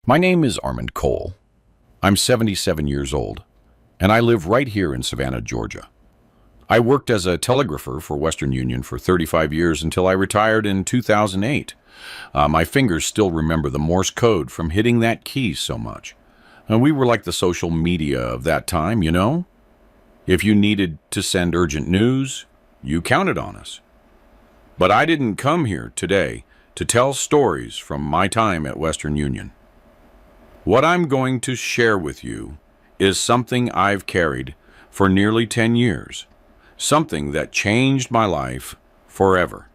My name is Armand Cole. I'm 77 years old, and I live right here in Savannah, Georgia. I worked as a telegrapher for Western Union for 35 years until I retired in 2008. My fingers still remember the Morse code from hitting that key so much. And we were like the social media of that time, you know? If you needed to send urgent news, you counted on us. But I didn't come here today to tell stories from my time at Western Union. What I'm going to share with you is something I've carried for nearly 10 years, something that changed my life forever.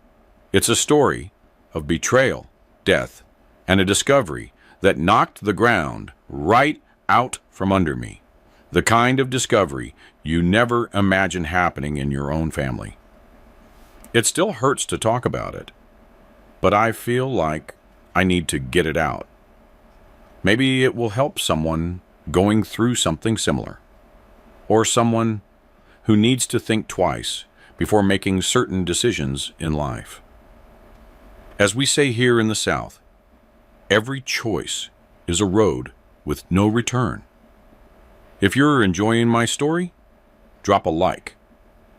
It's a story of betrayal, death, and a discovery that knocked the ground right out from under me. The kind of discovery you never imagine happening in your own family. It still hurts to talk about it, but I feel like I need to get it out. Maybe it will help someone going through something similar, or someone who needs to think twice before making certain decisions in life. As we say here in the South, every choice is a road with no return. If you're enjoying my story, drop a like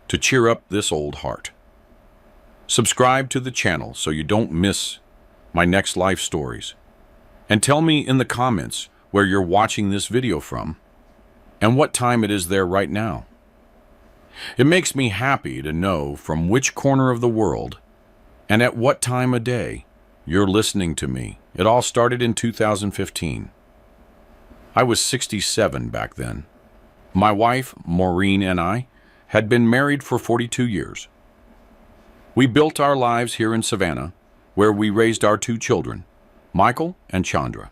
to cheer up this old heart. Subscribe to the channel so you don't miss my next life stories. And tell me in the comments where you're watching this video from and what time it is there right now. It makes me happy to know from which corner of the world and at what time of day you're listening to me. It all started in 2015. I was 67 back then. My wife, Maureen, and I had been married for 42 years. We built our lives here in Savannah, where we raised our two children, Michael and Chandra.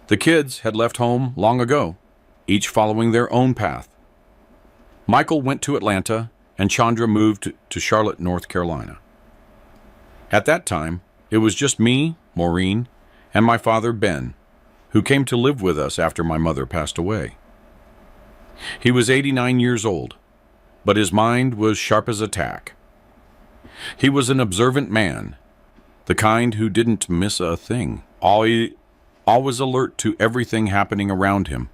The kids had left home long ago, each following their own path. Michael went to Atlanta, and Chandra moved to Charlotte, North Carolina. At that time, it was just me, Maureen, and my father, Ben, who came to live with us after my mother passed away. He was 89 years old, but his mind was sharp as a tack. He was an observant man, the kind who didn't miss a thing, always alert to everything happening around him,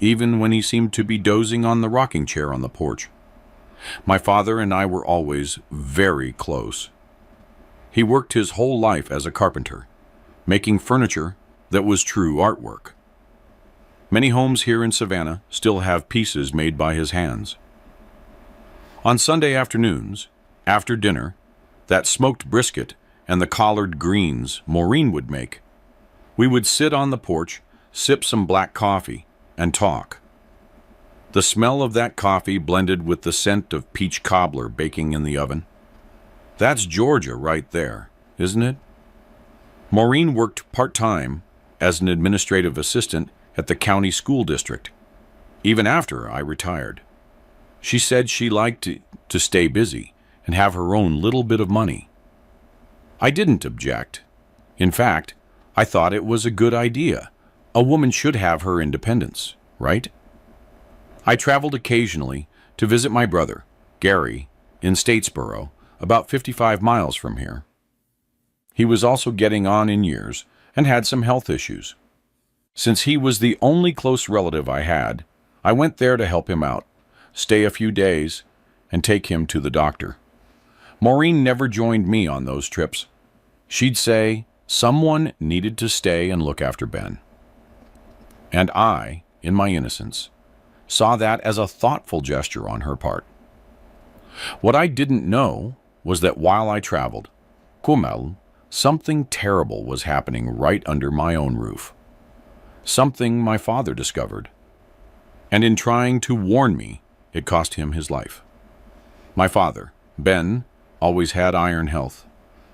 even when he seemed to be dozing on the rocking chair on the porch. My father and I were always very close. He worked his whole life as a carpenter, making furniture that was true artwork. Many homes here in Savannah still have pieces made by his hands. On Sunday afternoons, after dinner, that smoked brisket and the collard greens Maureen would make, we would sit on the porch, sip some black coffee, and talk. The smell of that coffee blended with the scent of peach cobbler baking in the oven. That's Georgia right there, isn't it? Maureen worked part-time as an administrative assistant at the county school district, even after I retired. She said she liked to stay busy and have her own little bit of money. I didn't object. In fact, I thought it was a good idea. A woman should have her independence, right? I traveled occasionally to visit my brother, Gary, in Statesboro, about 55 miles from here. He was also getting on in years and had some health issues. Since he was the only close relative I had, I went there to help him out, stay a few days, and take him to the doctor. Maureen never joined me on those trips. She'd say someone needed to stay and look after Ben. And I, in my innocence, saw that as a thoughtful gesture on her part. What I didn't know was that while I traveled, something terrible was happening right under my own roof. Something my father discovered. And in trying to warn me, it cost him his life. My father, Ben, always had iron health.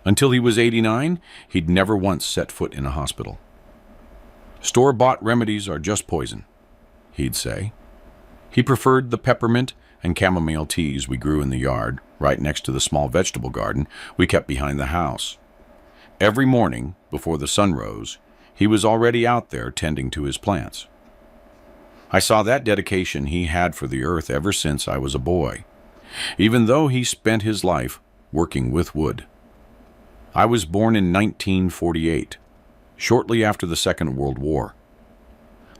Until he was 89, he'd never once set foot in a hospital. Store-bought remedies are just poison, he'd say. He preferred the peppermint and chamomile teas we grew in the yard, right next to the small vegetable garden we kept behind the house. Every morning, before the sun rose, he was already out there tending to his plants. I saw that dedication he had for the earth ever since I was a boy, even though he spent his life working with wood. I was born in 1948, shortly after the Second World War.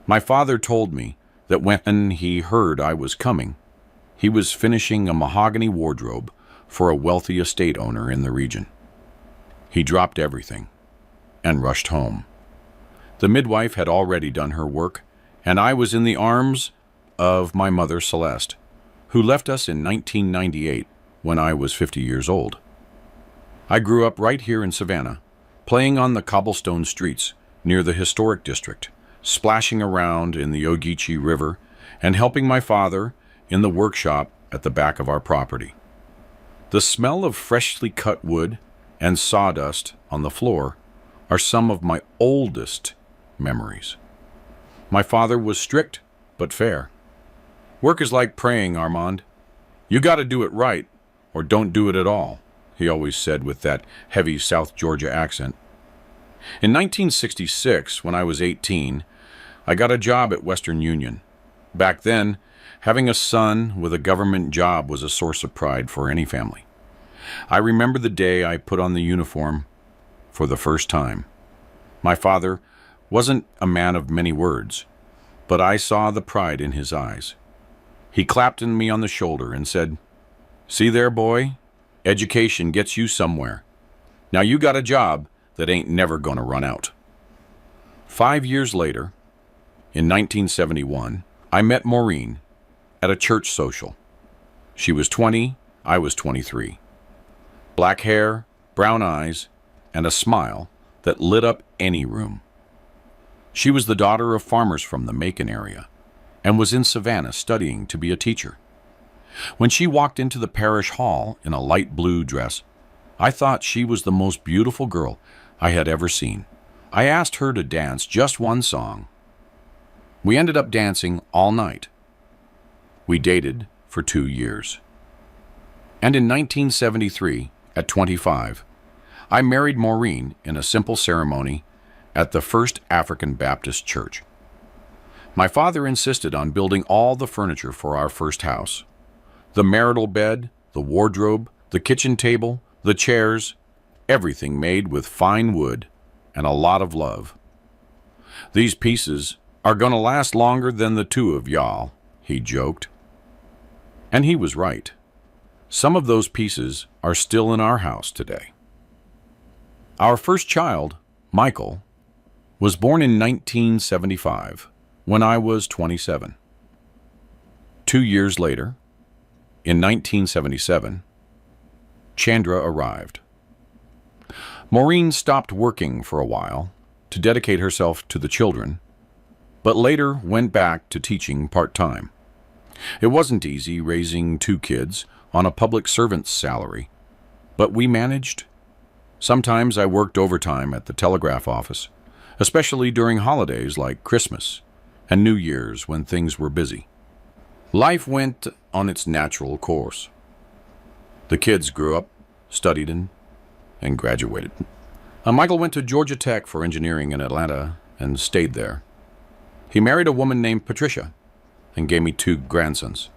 My father told me that when he heard I was coming, he was finishing a mahogany wardrobe for a wealthy estate owner in the region. He dropped everything and rushed home. The midwife had already done her work, and I was in the arms of my mother, Celeste, who left us in 1998 when I was 50 years old. I grew up right here in Savannah, playing on the cobblestone streets near the historic district, splashing around in the Ogeechee River, and helping my father in the workshop at the back of our property. The smell of freshly cut wood and sawdust on the floor are some of my oldest memories. My father was strict but fair. Work is like praying, Armand. You got to do it right, or don't do it at all, he always said with that heavy South Georgia accent. In 1966, when I was 18, I got a job at Western Union. Back then, having a son with a government job was a source of pride for any family. I remember the day I put on the uniform for the first time. My father wasn't a man of many words, but I saw the pride in his eyes. He clapped me on the shoulder and said, "See there, boy? Education gets you somewhere. Now you got a job that ain't never gonna run out." 5 years later, in 1971, I met Maureen at a church social. She was 20, I was 23. Black hair, brown eyes, and a smile that lit up any room. She was the daughter of farmers from the Macon area and was in Savannah studying to be a teacher. When she walked into the parish hall in a light blue dress, I thought she was the most beautiful girl I had ever seen. I asked her to dance just one song. We ended up dancing all night. We dated for 2 years. And in 1973, at 25, I married Maureen in a simple ceremony at the First African Baptist Church. My father insisted on building all the furniture for our first house. The marital bed, the wardrobe, the kitchen table, the chairs, everything made with fine wood and a lot of love. "These pieces are gonna last longer than the two of y'all," he joked. And he was right. Some of those pieces are still in our house today. Our first child, Michael, was born in 1975 when I was 27. 2 years later, in 1977, Chandra arrived. Maureen stopped working for a while to dedicate herself to the children, but later went back to teaching part-time. It wasn't easy raising 2 kids on a public servant's salary, but we managed. Sometimes I worked overtime at the telegraph office, especially during holidays like Christmas and New Year's when things were busy. Life went on its natural course. The kids grew up, studied, and graduated. Michael went to Georgia Tech for engineering in Atlanta and stayed there. He married a woman named Patricia and gave me 2 grandsons.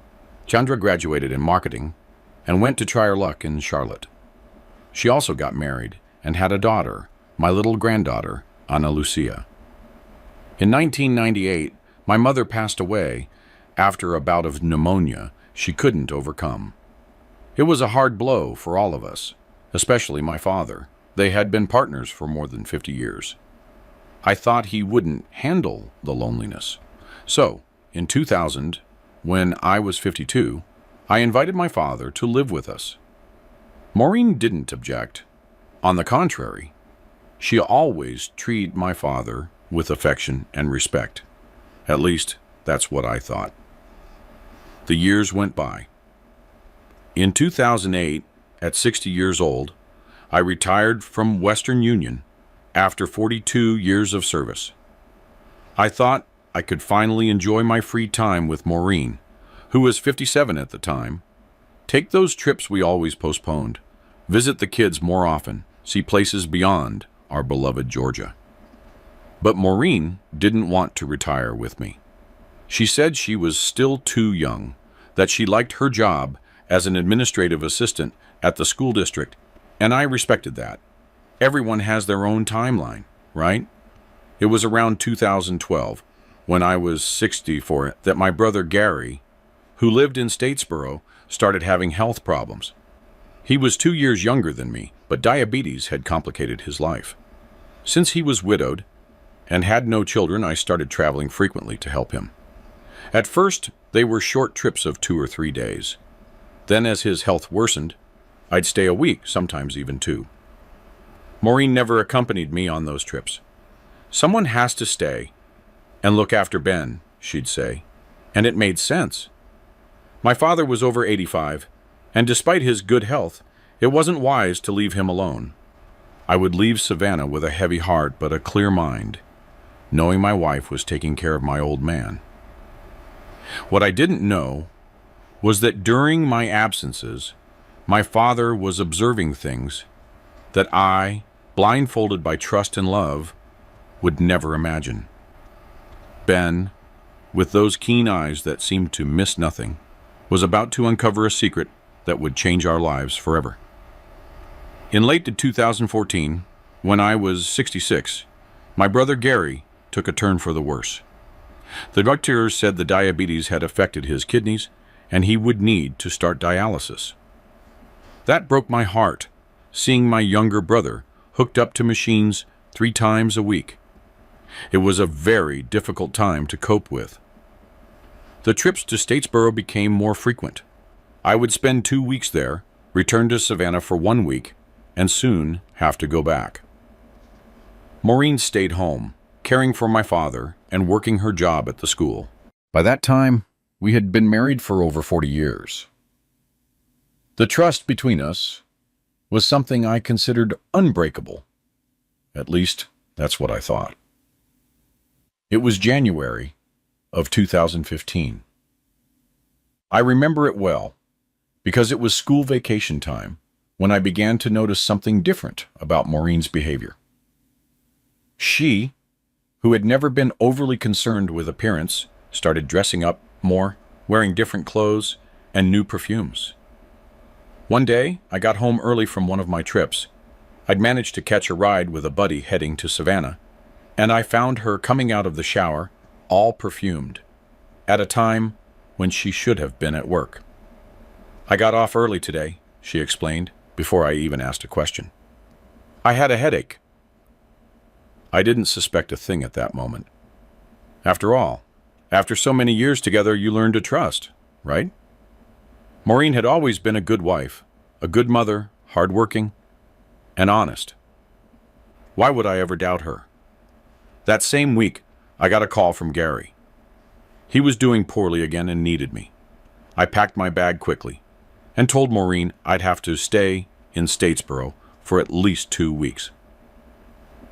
Chandra graduated in marketing and went to try her luck in Charlotte. She also got married and had a daughter, my little granddaughter, Ana Lucia. In 1998, my mother passed away after a bout of pneumonia she couldn't overcome. It was a hard blow for all of us, especially my father. They had been partners for more than 50 years. I thought he wouldn't handle the loneliness. So, in 2000, when I was 52, I invited my father to live with us. Maureen didn't object. On the contrary, she always treated my father with affection and respect. At least, that's what I thought. The years went by. In 2008, at 60 years old, I retired from Western Union after 42 years of service. I thought I could finally enjoy my free time with Maureen, who was 57 at the time, take those trips we always postponed, visit the kids more often, see places beyond our beloved Georgia. But Maureen didn't want to retire with me. She said she was still too young, that she liked her job as an administrative assistant at the school district, and I respected that. Everyone has their own timeline, right? It was around 2012 when I was 64 that my brother Gary, who lived in Statesboro, started having health problems. He was 2 years younger than me, but diabetes had complicated his life. Since he was widowed and had no children, I started traveling frequently to help him. At first, they were short trips of 2 or 3 days. Then, as his health worsened, I'd stay a week, sometimes even 2. Maureen never accompanied me on those trips. "Someone has to stay and look after Ben," she'd say, and it made sense. My father was over 85, and despite his good health, it wasn't wise to leave him alone. I would leave Savannah with a heavy heart but a clear mind, knowing my wife was taking care of my old man. What I didn't know was that during my absences, my father was observing things that I, blindfolded by trust and love, would never imagine. Ben, with those keen eyes that seemed to miss nothing, was about to uncover a secret that would change our lives forever. In late 2014, when I was 66, my brother Gary took a turn for the worse. The doctors said the diabetes had affected his kidneys and he would need to start dialysis. That broke my heart, seeing my younger brother hooked up to machines 3 times a week. It was a very difficult time to cope with. The trips to Statesboro became more frequent. I would spend 2 weeks there, return to Savannah for 1 week, and soon have to go back. Maureen stayed home, caring for my father and working her job at the school. By that time, we had been married for over 40 years. The trust between us was something I considered unbreakable. At least, that's what I thought. It was January of 2015. I remember it well because it was school vacation time when I began to notice something different about Maureen's behavior. She, who had never been overly concerned with appearance, started dressing up more, wearing different clothes and new perfumes. One day, I got home early from one of my trips. I'd managed to catch a ride with a buddy heading to Savannah, and I found her coming out of the shower, all perfumed, at a time when she should have been at work. "I got off early today," she explained, before I even asked a question. "I had a headache." I didn't suspect a thing at that moment. After all, after so many years together, you learn to trust, right? Maureen had always been a good wife, a good mother, hardworking, and honest. Why would I ever doubt her? That same week, I got a call from Gary. He was doing poorly again and needed me. I packed my bag quickly and told Maureen I'd have to stay in Statesboro for at least 2 weeks.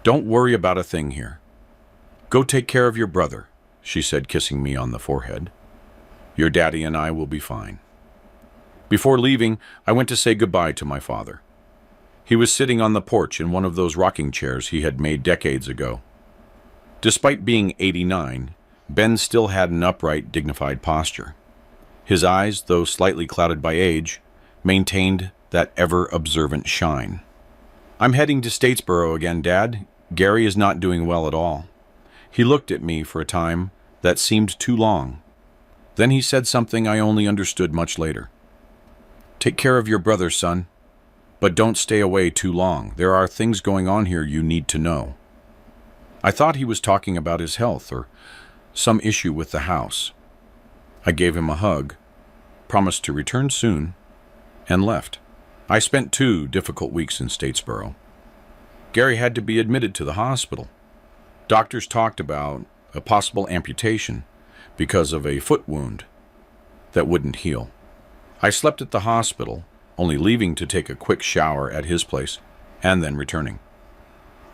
"Don't worry about a thing here. Go take care of your brother," she said, kissing me on the forehead. "Your daddy and I will be fine." Before leaving, I went to say goodbye to my father. He was sitting on the porch in one of those rocking chairs he had made decades ago. Despite being 89, Ben still had an upright, dignified posture. His eyes, though slightly clouded by age, maintained that ever-observant shine. "I'm heading to Statesboro again, Dad. Gary is not doing well at all." He looked at me for a time that seemed too long. Then he said something I only understood much later. "Take care of your brother, son, but don't stay away too long. There are things going on here you need to know." I thought he was talking about his health or some issue with the house. I gave him a hug, promised to return soon, and left. I spent 2 difficult weeks in Statesboro. Gary had to be admitted to the hospital. Doctors talked about a possible amputation because of a foot wound that wouldn't heal. I slept at the hospital, only leaving to take a quick shower at his place and then returning.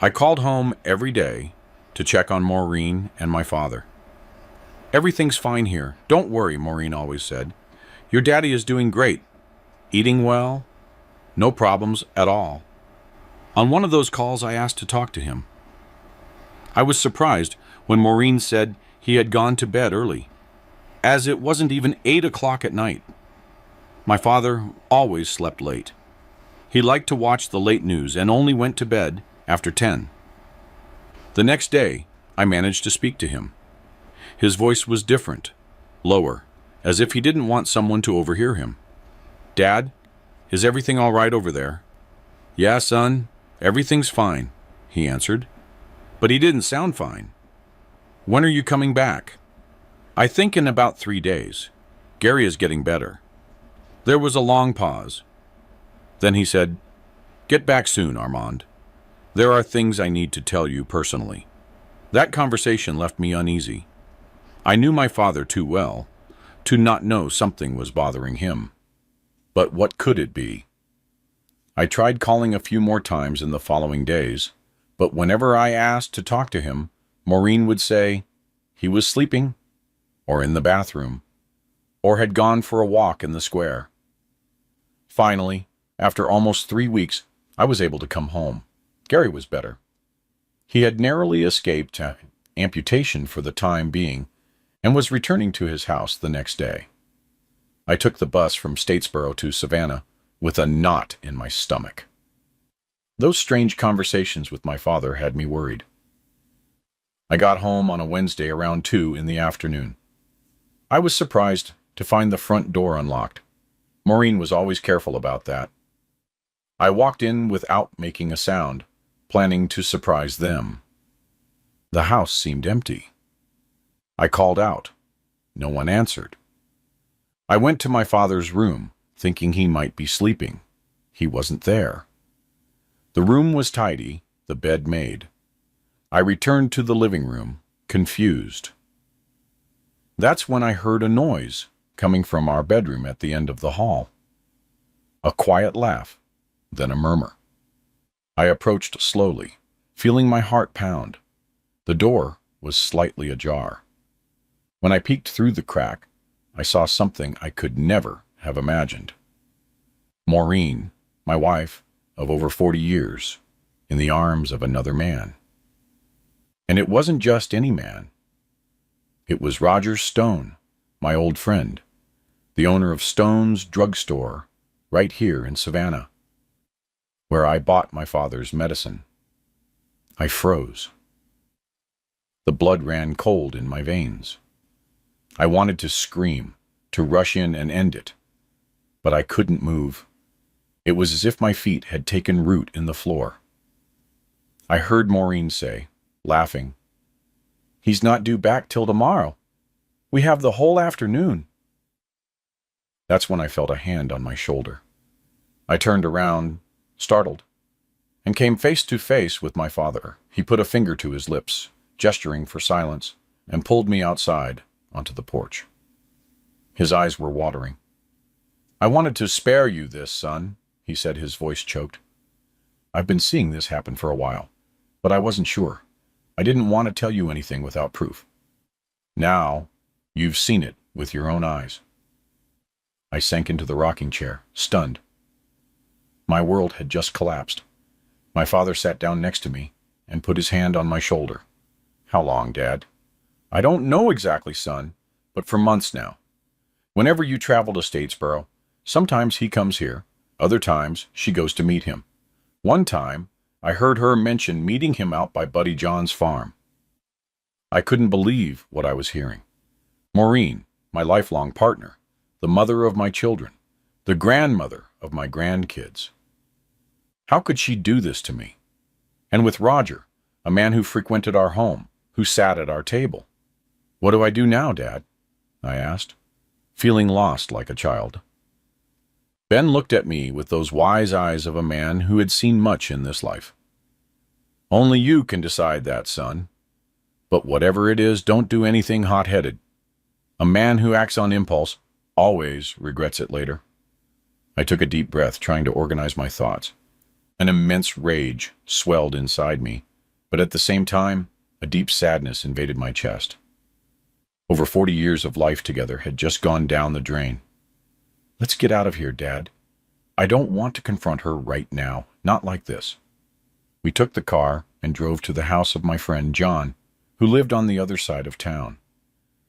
I called home every day to check on Maureen and my father. "Everything's fine here. Don't worry," Maureen always said. "Your daddy is doing great. Eating well. No problems at all." On one of those calls, I asked to talk to him. I was surprised when Maureen said he had gone to bed early, as it wasn't even 8 o'clock at night. My father always slept late. He liked to watch the late news and only went to bed after 10. The next day, I managed to speak to him. His voice was different, lower, as if he didn't want someone to overhear him. "Dad, is everything all right over there?" "Yeah, son, everything's fine," he answered. But he didn't sound fine. "When are you coming back?" "I think in about 3 days. Gary is getting better." There was a long pause. Then he said, "Get back soon, Armand. There are things I need to tell you personally." That conversation left me uneasy. I knew my father too well to not know something was bothering him. But what could it be? I tried calling a few more times in the following days, but whenever I asked to talk to him, Maureen would say he was sleeping, or in the bathroom, or had gone for a walk in the square. Finally, after almost 3 weeks, I was able to come home. Gary was better. He had narrowly escaped amputation for the time being and was returning to his house the next day. I took the bus from Statesboro to Savannah with a knot in my stomach. Those strange conversations with my father had me worried. I got home on a Wednesday around 2 in the afternoon. I was surprised to find the front door unlocked. Maureen was always careful about that. I walked in without making a sound, planning to surprise them. The house seemed empty. I called out. No one answered. I went to my father's room, thinking he might be sleeping. He wasn't there. The room was tidy, the bed made. I returned to the living room, confused. That's when I heard a noise coming from our bedroom at the end of the hall. A quiet laugh, then a murmur. I approached slowly, feeling my heart pound. The door was slightly ajar. When I peeked through the crack, I saw something I could never have imagined. Maureen, my wife of over 40 years, in the arms of another man. And it wasn't just any man. It was Roger Stone, my old friend, the owner of Stone's drugstore right here in Savannah, where I bought my father's medicine. I froze. The blood ran cold in my veins. I wanted to scream, to rush in and end it, but I couldn't move. It was as if my feet had taken root in the floor. I heard Maureen say, laughing, "He's not due back till tomorrow. We have the whole afternoon." That's when I felt a hand on my shoulder. I turned around, startled, and came face to face with my father. He put a finger to his lips, gesturing for silence, and pulled me outside onto the porch. His eyes were watering. "I wanted to spare you this, son," he said, his voice choked. "I've been seeing this happen for a while, but I wasn't sure. I didn't want to tell you anything without proof. Now, you've seen it with your own eyes." I sank into the rocking chair, stunned. My world had just collapsed. My father sat down next to me and put his hand on my shoulder. "How long, Dad?" "I don't know exactly, son, but for months now. Whenever you travel to Statesboro, sometimes he comes here, other times she goes to meet him. One time, I heard her mention meeting him out by Buddy John's farm." I couldn't believe what I was hearing. Maureen, my lifelong partner, the mother of my children, the grandmother of my grandkids. How could she do this to me? And with Roger, a man who frequented our home, who sat at our table. "What do I do now, Dad?" I asked, feeling lost like a child. Ben looked at me with those wise eyes of a man who had seen much in this life. "Only you can decide that, son. But whatever it is, don't do anything hot-headed. A man who acts on impulse always regrets it later." I took a deep breath, trying to organize my thoughts. An immense rage swelled inside me, but at the same time, a deep sadness invaded my chest. Over 40 years of life together had just gone down the drain. "Let's get out of here, Dad. I don't want to confront her right now, not like this." We took the car and drove to the house of my friend John, who lived on the other side of town.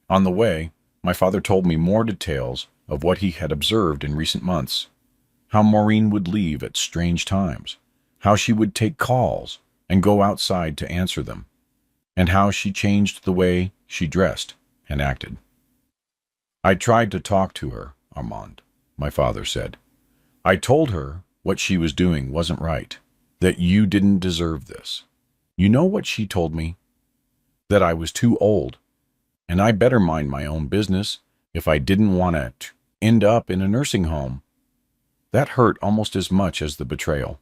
On the way, my father told me more details of what he had observed in recent months. How Maureen would leave at strange times, how she would take calls and go outside to answer them, and how she changed the way she dressed. and acted. I tried to talk to her, Armand, my father said. I told her what she was doing wasn't right, that you didn't deserve this. You know what she told me? That I was too old, and I better mind my own business if I didn't want to end up in a nursing home. That hurt almost as much as the betrayal.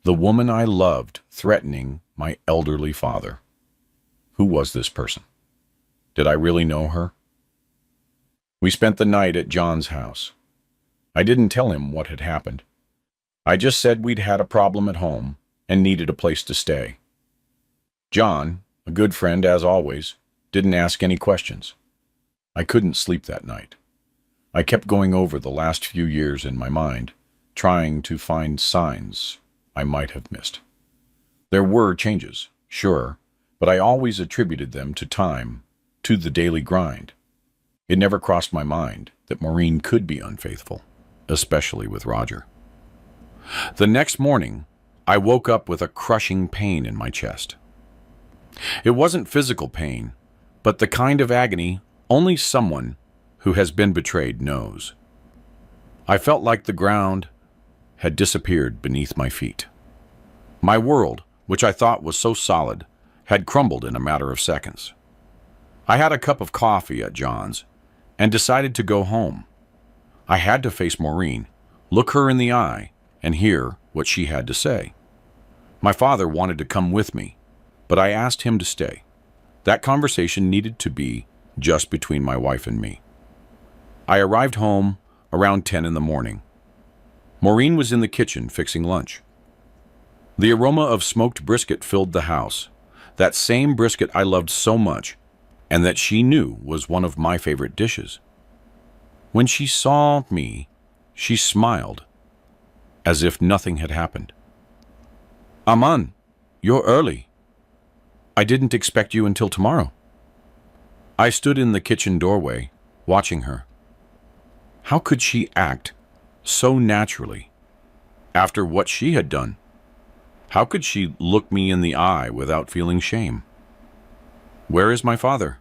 The woman I loved threatening my elderly father. Who was this person? Did I really know her? We spent the night at John's house. I didn't tell him what had happened. I just said we'd had a problem at home and needed a place to stay. John, a good friend as always, didn't ask any questions. I couldn't sleep that night. I kept going over the last few years in my mind, trying to find signs I might have missed. There were changes, sure, but I always attributed them to time, to the daily grind. It never crossed my mind that Maureen could be unfaithful, especially with Roger. The next morning, I woke up with a crushing pain in my chest. It wasn't physical pain, but the kind of agony only someone who has been betrayed knows. I felt like the ground had disappeared beneath my feet. My world, which I thought was so solid, had crumbled in a matter of seconds. I had a cup of coffee at John's and decided to go home. I had to face Maureen, look her in the eye, and hear what she had to say. My father wanted to come with me, but I asked him to stay. That conversation needed to be just between my wife and me. I arrived home around 10 in the morning. Maureen was in the kitchen fixing lunch. The aroma of smoked brisket filled the house, that same brisket I loved so much and that she knew was one of my favorite dishes. When she saw me, she smiled, as if nothing had happened. "Aman, you're early. I didn't expect you until tomorrow." I stood in the kitchen doorway, watching her. How could she act so naturally after what she had done? How could she look me in the eye without feeling shame? "Where is my father?"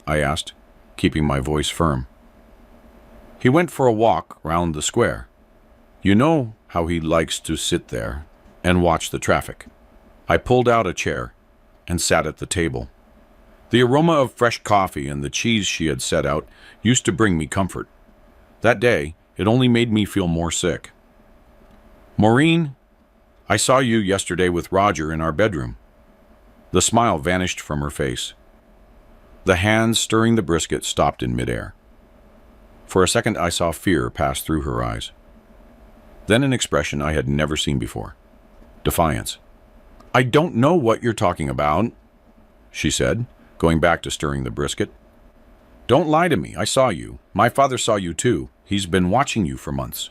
I asked, keeping my voice firm. "He went for a walk round the square. You know how he likes to sit there and watch the traffic." I pulled out a chair and sat at the table. The aroma of fresh coffee and the cheese she had set out used to bring me comfort. That day, it only made me feel more sick. "Maureen, I saw you yesterday with Roger in our bedroom." The smile vanished from her face. The hands stirring the brisket stopped in midair. For a second, I saw fear pass through her eyes. Then an expression I had never seen before. Defiance. "I don't know what you're talking about," she said, going back to stirring the brisket. "Don't lie to me. I saw you. My father saw you too. He's been watching you for months."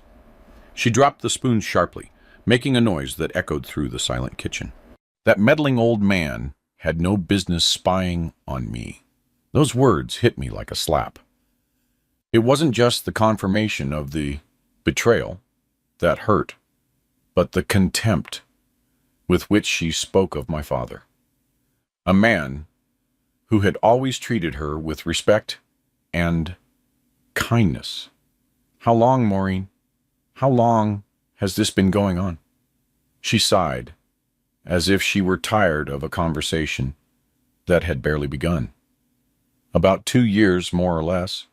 She dropped the spoon sharply, making a noise that echoed through the silent kitchen. That meddling old man had no business spying on me. Those words hit me like a slap. It wasn't just the confirmation of the betrayal that hurt, but the contempt with which she spoke of my father. A man who had always treated her with respect and kindness. "How long, Maureen? How long has this been going on?" She sighed, as if she were tired of a conversation that had barely begun. "About 2 years, more or less.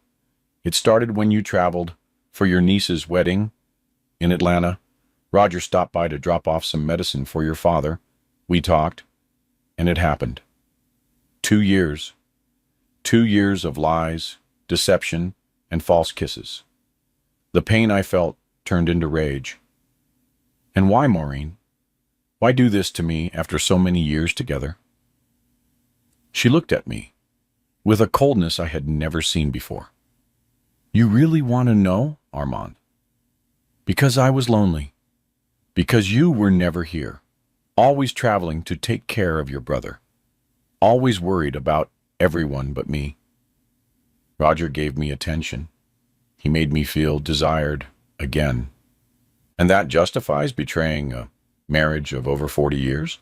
It started when you traveled for your niece's wedding in Atlanta. Roger stopped by to drop off some medicine for your father. We talked, and it happened. 2 years. 2 years of lies, deception, and false kisses. The pain I felt turned into rage. And why, Maureen? Why do this to me after so many years together?" She looked at me with a coldness I had never seen before. "You really want to know, Armand? Because I was lonely. Because you were never here, always traveling to take care of your brother. Always worried about everyone but me. Roger gave me attention. He made me feel desired again. And that justifies betraying a marriage of over 40 years?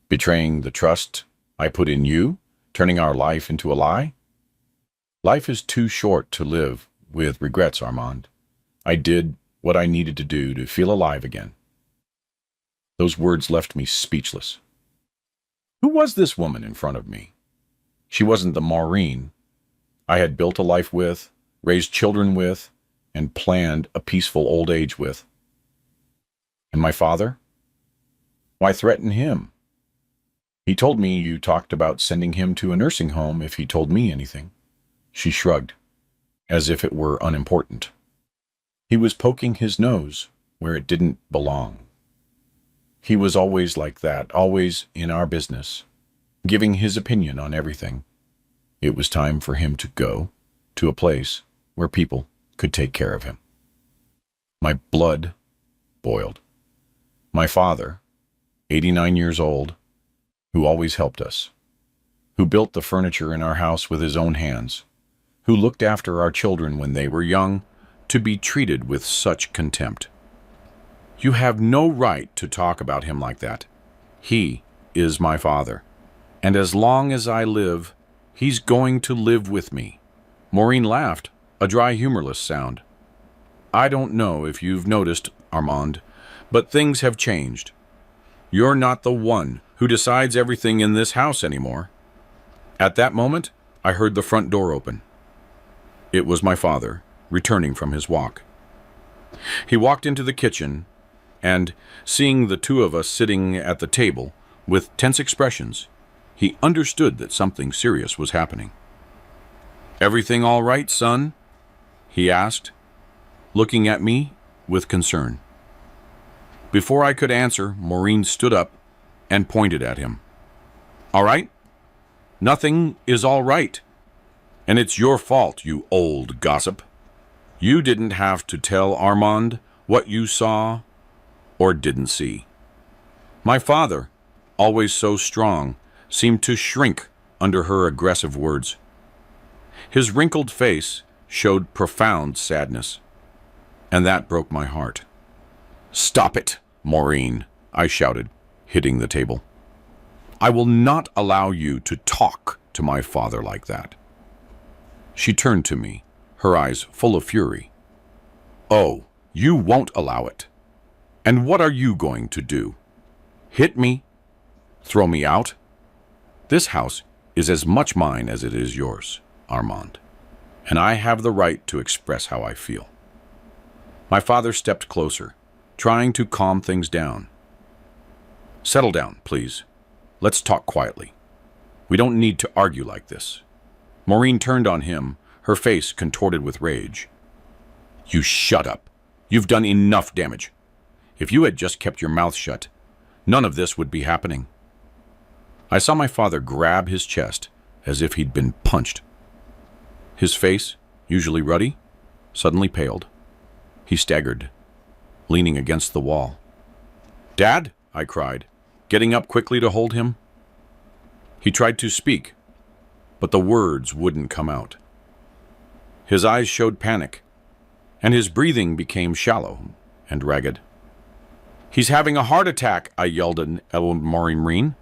Betraying the trust I put in you, turning our life into a lie? Life is too short to live with regrets, Armand. I did what I needed to do to feel alive again. Those words left me speechless. Who was this woman in front of me? She wasn't the Maureen I had built a life with, raised children with, and planned a peaceful old age with. And my father? Why threaten him? He told me you talked about sending him to a nursing home if he told me anything. She shrugged, as if it were unimportant. He was poking his nose where it didn't belong. He was always like that, always in our business, giving his opinion on everything. It was time for him to go to a place where people could take care of him. My blood boiled. My father, 89 years old, who always helped us, who built the furniture in our house with his own hands, who looked after our children when they were young, to be treated with such contempt. You have no right to talk about him like that. He is my father, and as long as I live, he's going to live with me. Maureen laughed, a dry, humorless sound. I don't know if you've noticed, Armand, but things have changed. You're not the one who decides everything in this house anymore. At that moment, I heard the front door open. It was my father, returning from his walk. He walked into the kitchen, and, seeing the two of us sitting at the table with tense expressions, he understood that something serious was happening. "Everything all right, son?" he asked, looking at me with concern. Before I could answer, Maureen stood up and pointed at him. "All right? Nothing is all right. And it's your fault, you old gossip. You didn't have to tell Armand what you saw or didn't see." My father, always so strong, seemed to shrink under her aggressive words. His wrinkled face showed profound sadness, and that broke my heart. "Stop it, Maureen," I shouted, hitting the table. "I will not allow you to talk to my father like that." She turned to me, her eyes full of fury. "Oh, you won't allow it. And what are you going to do? Hit me? Throw me out? This house is as much mine as it is yours, Armand, and I have the right to express how I feel." My father stepped closer, trying to calm things down. "Settle down, please. Let's talk quietly. We don't need to argue like this." Maureen turned on him, her face contorted with rage. "You shut up. You've done enough damage. If you had just kept your mouth shut, none of this would be happening." I saw my father grab his chest as if he'd been punched. His face, usually ruddy, suddenly paled. He staggered, leaning against the wall. "Dad!" I cried, getting up quickly to hold him. He tried to speak, but the words wouldn't come out. His eyes showed panic, and his breathing became shallow and ragged. "He's having a heart attack," I yelled at Maureen.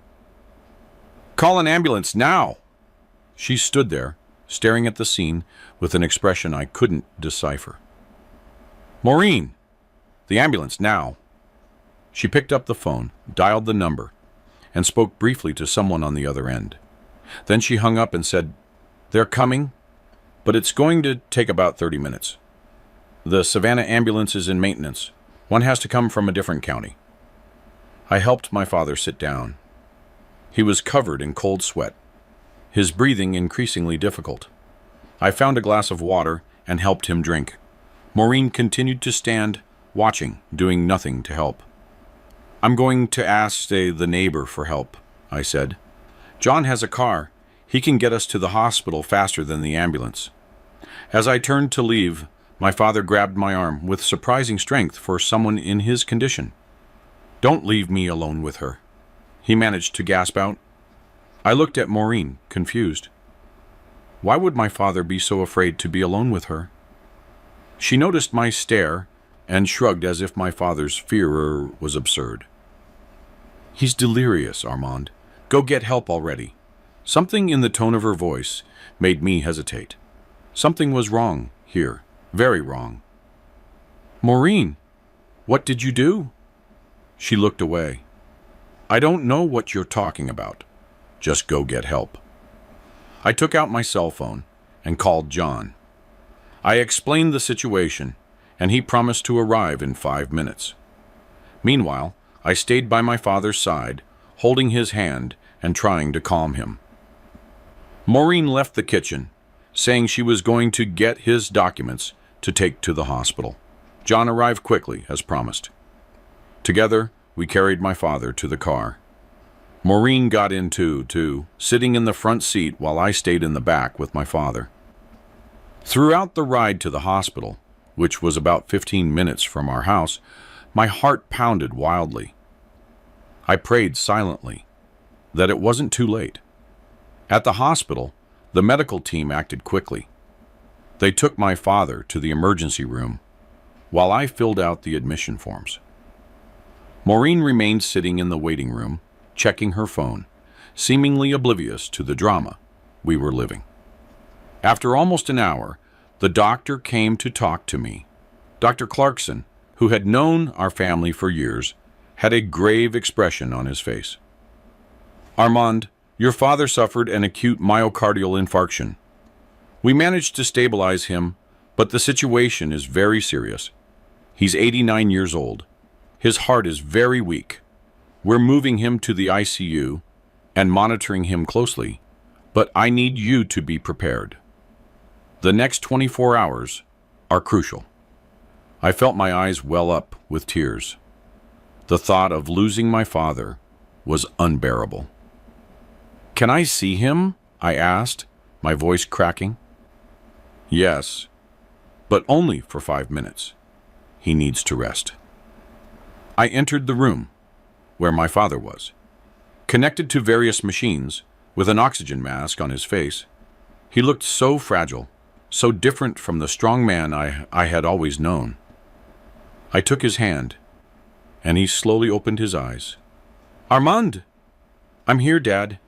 "Call an ambulance now!" She stood there, staring at the scene with an expression I couldn't decipher. "Maureen! The ambulance now!" She picked up the phone, dialed the number, and spoke briefly to someone on the other end. Then she hung up and said, "They're coming, but it's going to take about 30 minutes. The Savannah ambulance is in maintenance. One has to come from a different county." I helped my father sit down. He was covered in cold sweat, his breathing increasingly difficult. I found a glass of water and helped him drink. Maureen continued to stand, watching, doing nothing to help. "I'm going to ask, the neighbor for help," I said. "John has a car. He can get us to the hospital faster than the ambulance." As I turned to leave, my father grabbed my arm with surprising strength for someone in his condition. "Don't leave me alone with her," he managed to gasp out. I looked at Maureen, confused. Why would my father be so afraid to be alone with her? She noticed my stare and shrugged as if my father's fear was absurd. "He's delirious, Armand. Go get help already." Something in the tone of her voice made me hesitate. Something was wrong here, very wrong. Maureen, what did you do? She looked away. I don't know what you're talking about. Just go get help. I took out my cell phone and called John. I explained the situation, and he promised to arrive in 5 minutes. Meanwhile, I stayed by my father's side, holding his hand and trying to calm him. Maureen left the kitchen, saying she was going to get his documents to take to the hospital. John arrived quickly, as promised. Together, we carried my father to the car. Maureen got in too, sitting in the front seat while I stayed in the back with my father. Throughout the ride to the hospital, which was about 15 minutes from our house, my heart pounded wildly. I prayed silently that it wasn't too late. At the hospital, the medical team acted quickly. They took my father to the emergency room while I filled out the admission forms. Maureen remained sitting in the waiting room, checking her phone, seemingly oblivious to the drama we were living. After almost an hour, the doctor came to talk to me. Dr. Clarkson, who had known our family for years, had a grave expression on his face. Armand, your father suffered an acute myocardial infarction. We managed to stabilize him, but the situation is very serious. He's 89 years old. His heart is very weak. We're moving him to the ICU and monitoring him closely, but I need you to be prepared. The next 24 hours are crucial. I felt my eyes well up with tears. The thought of losing my father was unbearable. Can I see him? I asked, my voice cracking. Yes, but only for 5 minutes. He needs to rest. I entered the room where my father was. Connected to various machines, with an oxygen mask on his face, he looked so fragile, so different from the strong man I had always known. I took his hand, and he slowly opened his eyes. Armand! I'm here, Dad.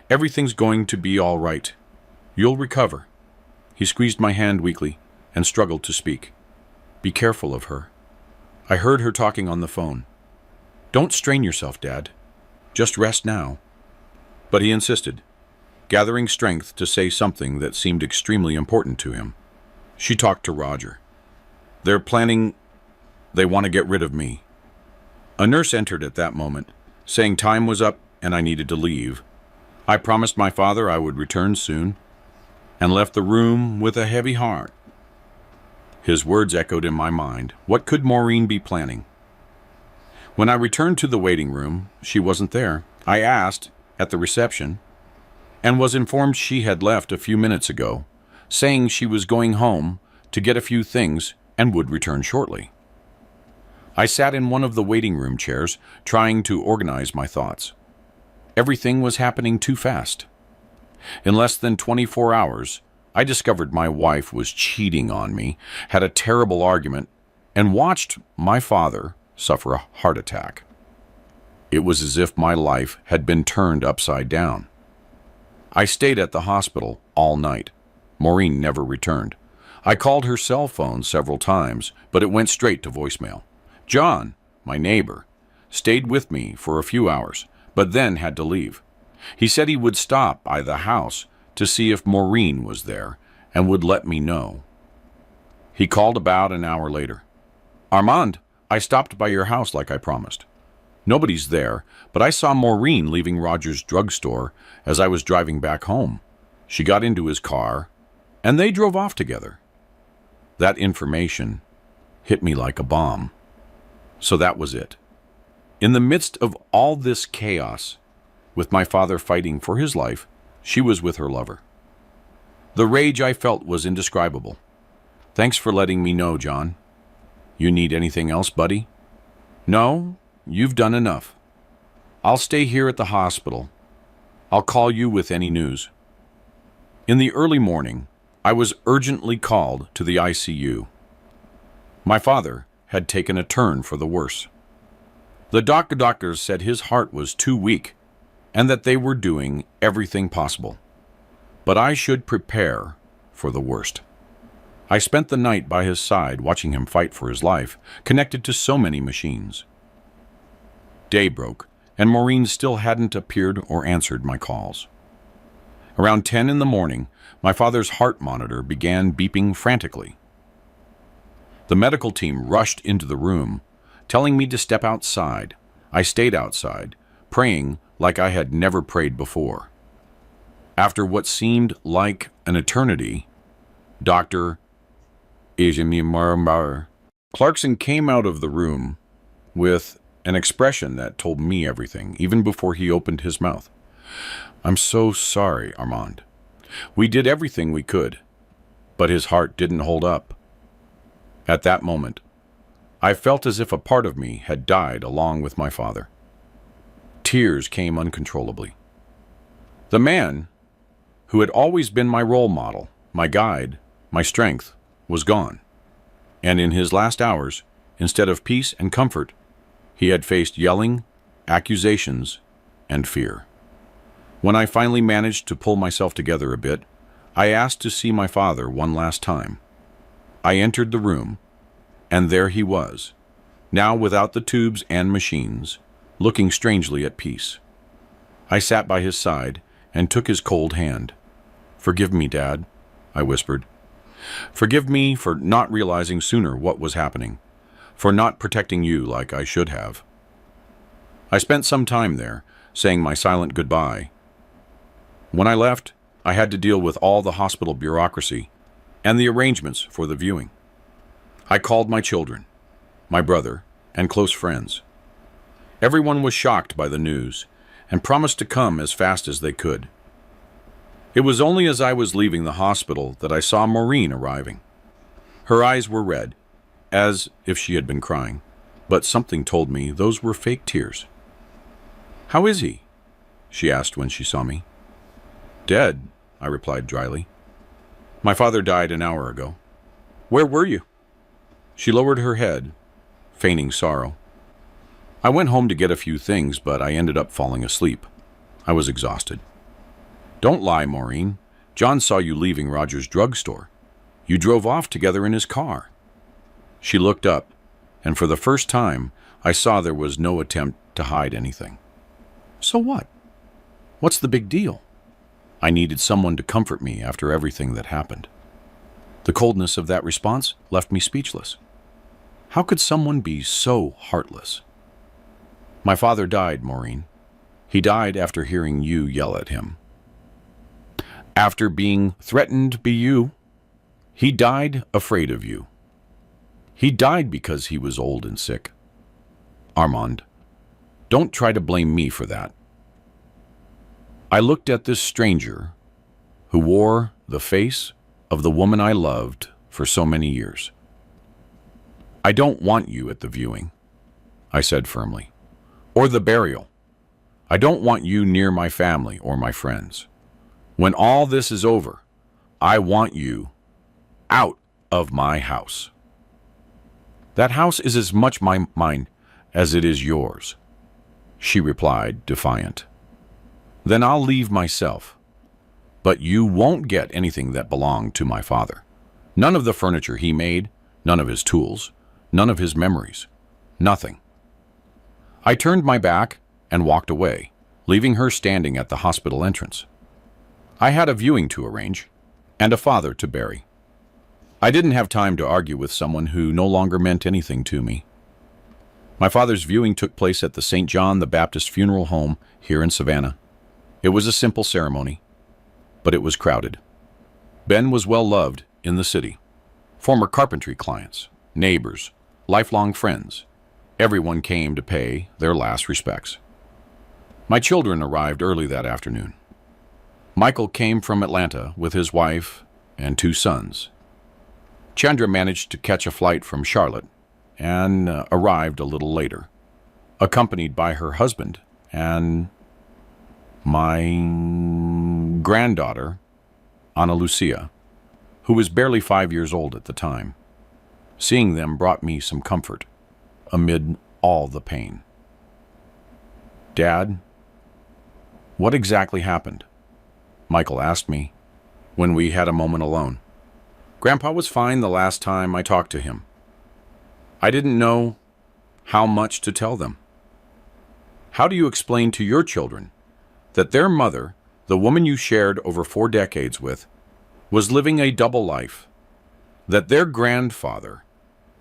Everything's going to be all right. You'll recover. He squeezed my hand weakly and struggled to speak. Be careful of her. I heard her talking on the phone. Don't strain yourself, Dad. Just rest now. But he insisted, gathering strength to say something that seemed extremely important to him. She talked to Roger. They're planning. They want to get rid of me. A nurse entered at that moment, saying time was up and I needed to leave. I promised my father I would return soon, and left the room with a heavy heart. His words echoed in my mind. What could Maureen be planning? When I returned to the waiting room, she wasn't there. I asked at the reception, and was informed she had left a few minutes ago, saying she was going home to get a few things and would return shortly. I sat in one of the waiting room chairs, trying to organize my thoughts. Everything was happening too fast. In less than 24 hours, I discovered my wife was cheating on me, had a terrible argument, and watched my father suffer a heart attack. It was as if my life had been turned upside down. I stayed at the hospital all night. Maureen never returned. I called her cell phone several times, but it went straight to voicemail. John, my neighbor, stayed with me for a few hours, but then had to leave. He said he would stop by the house to see if Maureen was there and would let me know. He called about an hour later. Armand, I stopped by your house like I promised. Nobody's there, but I saw Maureen leaving Roger's drugstore as I was driving back home. She got into his car, and they drove off together. That information hit me like a bomb. So that was it. In the midst of all this chaos, with my father fighting for his life, she was with her lover. The rage I felt was indescribable. Thanks for letting me know, John. You need anything else, buddy? No, you've done enough. I'll stay here at the hospital. I'll call you with any news. In the early morning, I was urgently called to the ICU. My father had taken a turn for the worse. The doctors said his heart was too weak and that they were doing everything possible. But I should prepare for the worst. I spent the night by his side watching him fight for his life, connected to so many machines. Day broke, and Maureen still hadn't appeared or answered my calls. Around 10 in the morning, my father's heart monitor began beeping frantically. The medical team rushed into the room, telling me to step outside. I stayed outside, praying like I had never prayed before. After what seemed like an eternity, Dr. Clarkson came out of the room with an expression that told me everything, even before he opened his mouth. "I'm so sorry, Armand. We did everything we could, but his heart didn't hold up." At that moment, I felt as if a part of me had died along with my father. Tears came uncontrollably. The man who had always been my role model, my guide, my strength, was gone. And in his last hours, instead of peace and comfort, he had faced yelling, accusations, and fear. When I finally managed to pull myself together a bit, I asked to see my father one last time. I entered the room, and there he was, now without the tubes and machines, looking strangely at peace. I sat by his side and took his cold hand. "Forgive me, Dad," I whispered. "Forgive me for not realizing sooner what was happening, for not protecting you like I should have." I spent some time there, saying my silent goodbye. When I left, I had to deal with all the hospital bureaucracy and the arrangements for the viewing. I called my children, my brother, and close friends. Everyone was shocked by the news and promised to come as fast as they could. It was only as I was leaving the hospital that I saw Maureen arriving. Her eyes were red, as if she had been crying, but something told me those were fake tears. "How is he?" she asked when she saw me. "Dead," I replied dryly. "My father died an hour ago." "Where were you?" She lowered her head, feigning sorrow. "I went home to get a few things, but I ended up falling asleep. I was exhausted." "Don't lie, Maureen. John saw you leaving Roger's drugstore. You drove off together in his car." She looked up, and for the first time, I saw there was no attempt to hide anything. "So what? What's the big deal?" I needed someone to comfort me after everything that happened. The coldness of that response left me speechless. How could someone be so heartless? "My father died, Maureen. He died after hearing you yell at him. After being threatened by you. He died afraid of you. He died because he was old and sick. Armand, don't try to blame me for that." I looked at this stranger who wore the face of the woman I loved for so many years. "I don't want you at the viewing," I said firmly, "or the burial. I don't want you near my family or my friends. When all this is over, I want you out of my house." "That house is as much mine as it is yours," she replied, defiant. "Then I'll leave myself. But you won't get anything that belonged to my father. None of the furniture he made, none of his tools, none of his memories. Nothing." I turned my back and walked away, leaving her standing at the hospital entrance. I had a viewing to arrange, and a father to bury. I didn't have time to argue with someone who no longer meant anything to me. My father's viewing took place at the St. John the Baptist Funeral Home here in Savannah. It was a simple ceremony, but it was crowded. Ben was well loved in the city. Former carpentry clients, neighbors, lifelong friends, everyone came to pay their last respects. My children arrived early that afternoon. Michael came from Atlanta with his wife and 2 sons. Chandra managed to catch a flight from Charlotte and arrived a little later, accompanied by her husband and my granddaughter, Ana Lucia, who was barely 5 years old at the time. Seeing them brought me some comfort amid all the pain. "Dad, what exactly happened?" Michael asked me when we had a moment alone. Grandpa was fine the last time I talked to him. I didn't know how much to tell them. How do you explain to your children that their mother, the woman you shared over 4 decades with, was living a double life, that their grandfather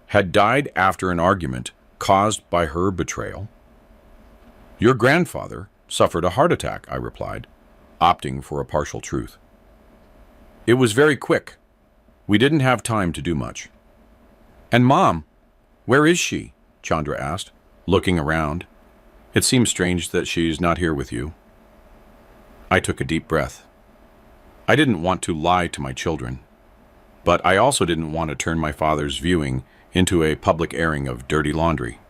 had died after an argument caused by her betrayal? Your grandfather suffered a heart attack, I replied, opting for a partial truth. It was very quick. We didn't have time to do much. And Mom, where is she? Chandra asked, looking around. It seems strange that she's not here with you. I took a deep breath. I didn't want to lie to my children, but I also didn't want to turn my father's viewing into a public airing of dirty laundry.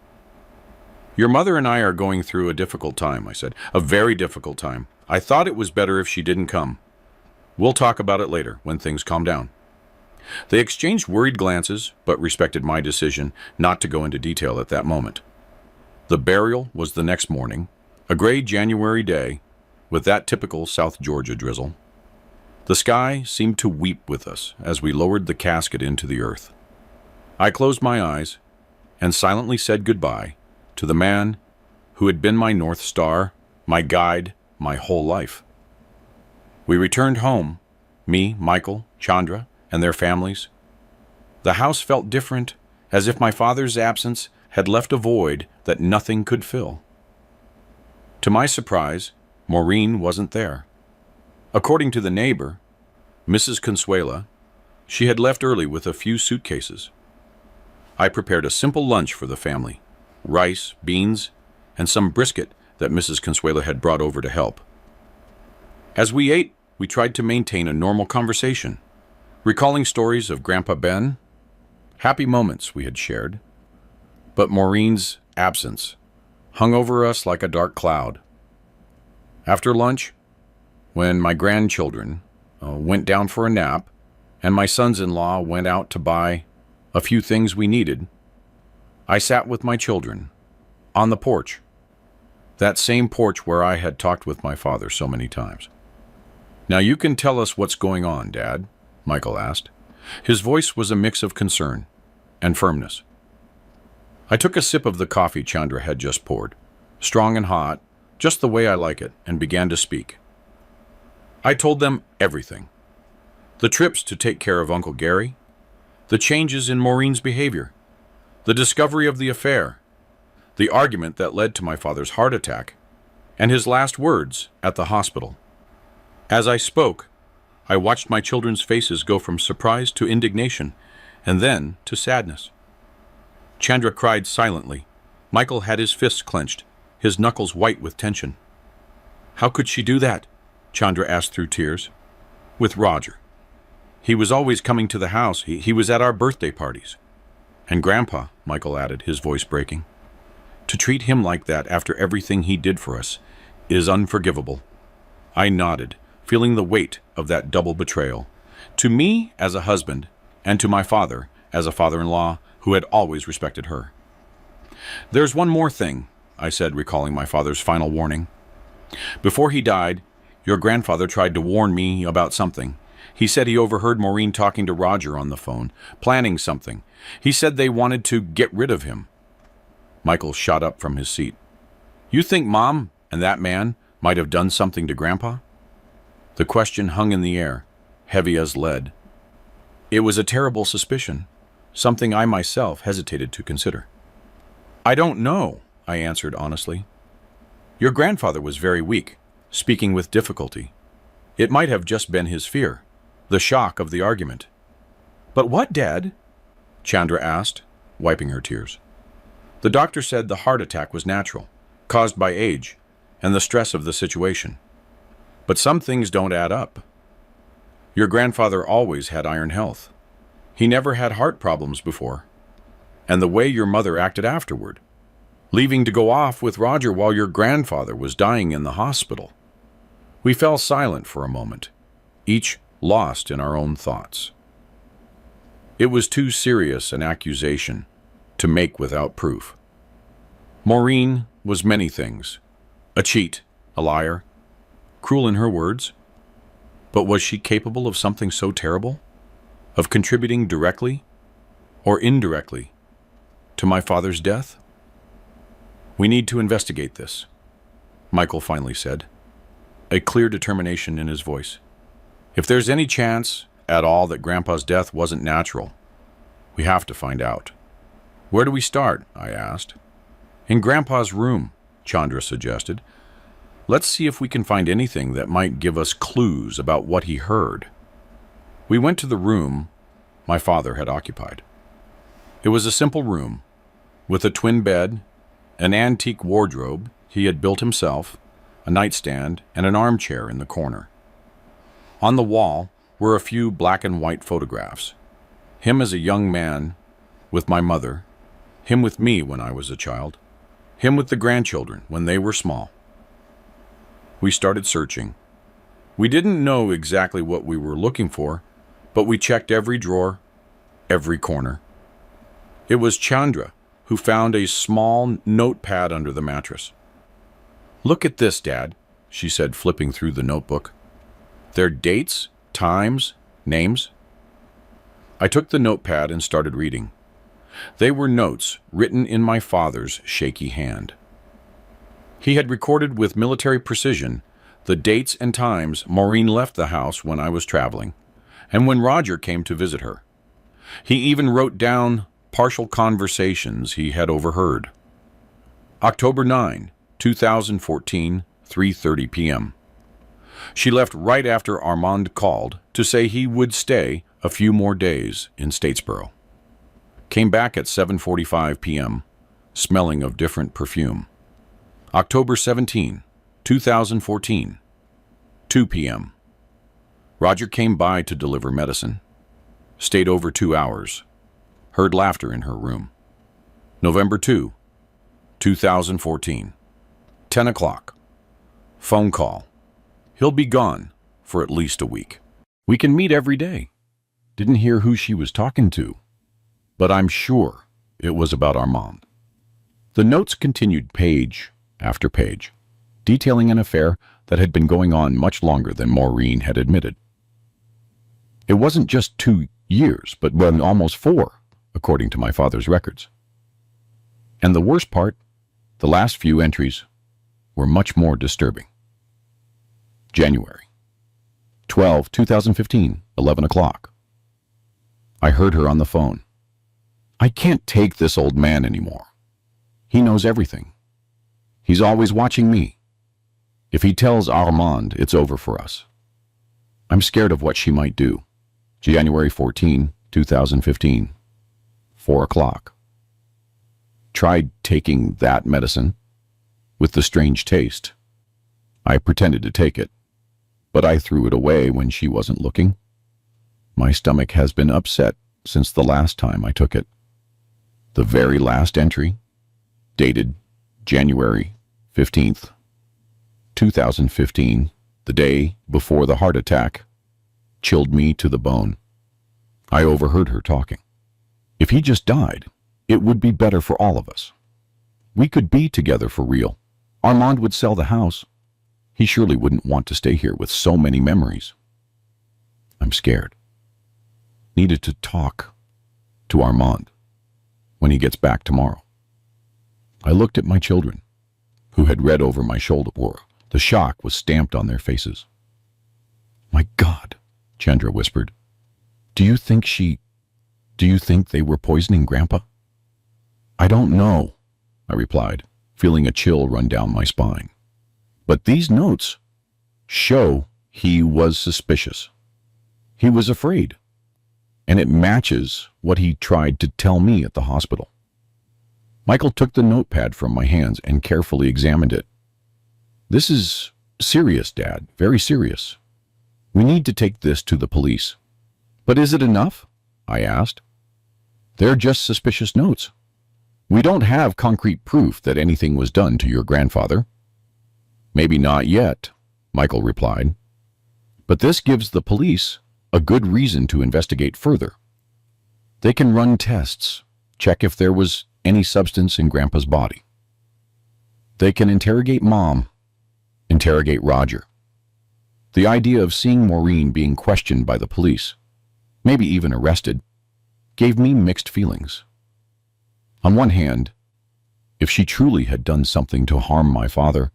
Your mother and I are going through a difficult time, I said. A very difficult time. I thought it was better if she didn't come. We'll talk about it later, when things calm down. They exchanged worried glances, but respected my decision not to go into detail at that moment. The burial was the next morning, a gray January day, with that typical South Georgia drizzle. The sky seemed to weep with us as we lowered the casket into the earth. I closed my eyes and silently said goodbye to the man who had been my North Star, my guide, my whole life. We returned home, me, Michael, Chandra, and their families. The house felt different, as if my father's absence had left a void that nothing could fill. To my surprise, Maureen wasn't there. According to the neighbor, Mrs. Consuela, she had left early with a few suitcases. I prepared a simple lunch for the family: rice, beans, and some brisket that Mrs. Consuela had brought over to help. As we ate, we tried to maintain a normal conversation, recalling stories of Grandpa Ben, happy moments we had shared. But Maureen's absence hung over us like a dark cloud. After lunch, when my grandchildren went down for a nap and my sons-in-law went out to buy a few things we needed, I sat with my children on the porch, that same porch where I had talked with my father so many times. Now you can tell us what's going on, Dad, Michael asked. His voice was a mix of concern and firmness. I took a sip of the coffee Chandra had just poured, strong and hot, just the way I like it, and began to speak. I told them everything. The trips to take care of Uncle Gary, the changes in Maureen's behavior, the discovery of the affair, the argument that led to my father's heart attack, and his last words at the hospital. As I spoke, I watched my children's faces go from surprise to indignation, and then to sadness. Chandra cried silently. Michael had his fists clenched, his knuckles white with tension. How could she do that? Chandra asked through tears. With Roger. He was always coming to the house. He was at our birthday parties. And Grandpa, Michael added, his voice breaking. To treat him like that after everything he did for us is unforgivable. I nodded, feeling the weight of that double betrayal. To me as a husband, and to my father as a father-in-law who had always respected her. There's one more thing, I said, recalling my father's final warning. Before he died, your grandfather tried to warn me about something. He said he overheard Maureen talking to Roger on the phone, planning something. He said they wanted to get rid of him. Michael shot up from his seat. You think Mom and that man might have done something to Grandpa? The question hung in the air, heavy as lead. It was a terrible suspicion, something I myself hesitated to consider. I don't know, I answered honestly. Your grandfather was very weak, speaking with difficulty. It might have just been his fear, the shock of the argument. But what, Dad? Chandra asked, wiping her tears. The doctor said the heart attack was natural, caused by age and the stress of the situation. But some things don't add up. Your grandfather always had iron health. He never had heart problems before. And the way your mother acted afterward, leaving to go off with Roger while your grandfather was dying in the hospital. We fell silent for a moment, each lost in our own thoughts. It was too serious an accusation to make without proof. Maureen was many things: a cheat, a liar, cruel in her words. But was she capable of something so terrible? of contributing directly or indirectly to my father's death? We need to investigate this, Michael finally said, a clear determination in his voice. If there's any chance at all that Grandpa's death wasn't natural, we have to find out. Where do we start? I asked. In Grandpa's room, Chandra suggested. Let's see if we can find anything that might give us clues about what he heard. We went to the room my father had occupied. It was a simple room, with a twin bed, an antique wardrobe he had built himself, a nightstand, and an armchair in the corner. On the wall were a few black and white photographs. Him as a young man with my mother, him with me when I was a child, him with the grandchildren when they were small. We started searching. We didn't know exactly what we were looking for, but we checked every drawer, every corner. It was Chandra who found a small notepad under the mattress. Look at this, Dad, she said, flipping through the notebook. Their dates, times, names. I took the notepad and started reading. They were notes written in my father's shaky hand. He had recorded with military precision the dates and times Maureen left the house when I was traveling, and when Roger came to visit her. He even wrote down partial conversations he had overheard. October 9, 2014, 3:30 p.m. She left right after Armand called to say he would stay a few more days in Statesboro. Came back at 7:45 p.m., smelling of different perfume. October 17, 2014, 2 p.m. Roger came by to deliver medicine. Stayed over 2 hours. Heard laughter in her room. November 2, 2014, 10 o'clock. Phone call. He'll be gone for at least a week. We can meet every day. Didn't hear who she was talking to, but I'm sure it was about Armand. The notes continued page after page, detailing an affair that had been going on much longer than Maureen had admitted. It wasn't just 2 years, but almost 4, according to my father's records. And the worst part, the last few entries were much more disturbing. January 12, 2015, 11 o'clock. I heard her on the phone. I can't take this old man anymore. He knows everything. He's always watching me. If he tells Armand, it's over for us. I'm scared of what she might do. January 14, 2015, 4 o'clock. Tried taking that medicine with the strange taste. I pretended to take it, but I threw it away when she wasn't looking. My stomach has been upset since the last time I took it. The very last entry, dated January 15th, 2015, the day before the heart attack, chilled me to the bone. I overheard her talking. If he just died, it would be better for all of us. We could be together for real. Armand would sell the house. He surely wouldn't want to stay here with so many memories. I'm scared. Needed to talk to Armand when he gets back tomorrow. I looked at my children, who had read over my shoulder. The shock was stamped on their faces. My God, Chandra whispered. Do you think they were poisoning Grandpa? I don't know, I replied, feeling a chill run down my spine. But these notes show he was suspicious. He was afraid. And it matches what he tried to tell me at the hospital. Michael took the notepad from my hands and carefully examined it. This is serious, Dad, very serious. We need to take this to the police. But is it enough? I asked. They're just suspicious notes. We don't have concrete proof that anything was done to your grandfather. Maybe not yet, Michael replied. But this gives the police a good reason to investigate further. They can run tests, check if there was any substance in Grandpa's body. They can interrogate Mom, interrogate Roger. The idea of seeing Maureen being questioned by the police maybe even arrested, gave me mixed feelings. On one hand, if she truly had done something to harm my father,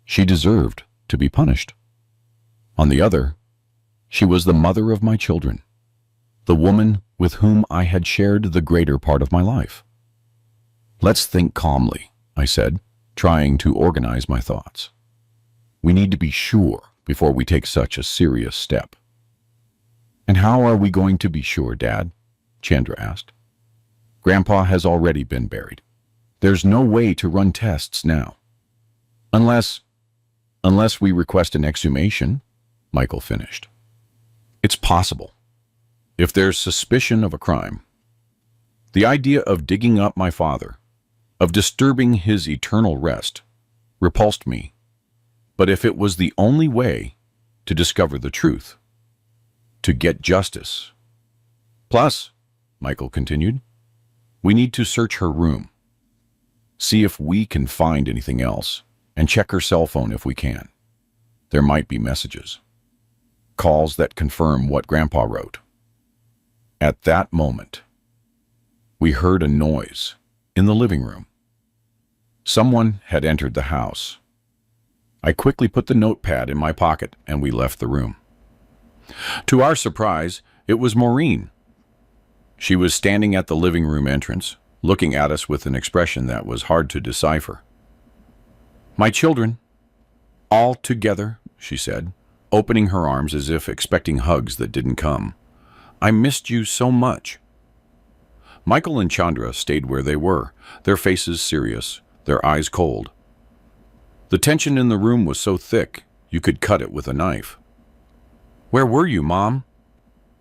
she deserved to be punished. On the other, she was the mother of my children, the woman with whom I had shared the greater part of my life. Let's think calmly, I said, trying to organize my thoughts. We need to be sure before we take such a serious step. And how are we going to be sure, Dad? Chandra asked. Grandpa has already been buried. There's no way to run tests now. Unless we request an exhumation, Michael finished. It's possible. If there's suspicion of a crime. The idea of digging up my father, of disturbing his eternal rest, repulsed me. But if it was the only way to discover the truth, to get justice. Plus, Michael continued, we need to search her room. See if we can find anything else, and check her cell phone if we can. There might be messages. Calls that confirm what Grandpa wrote. At that moment, we heard a noise in the living room. Someone had entered the house. I quickly put the notepad in my pocket and we left the room. To our surprise, it was Maureen. She was standing at the living room entrance, looking at us with an expression that was hard to decipher. My children, all together, she said, opening her arms as if expecting hugs that didn't come. I missed you so much. Michael and Chandra stayed where they were, their faces serious, their eyes cold. The tension in the room was so thick, you could cut it with a knife. Where were you, Mom?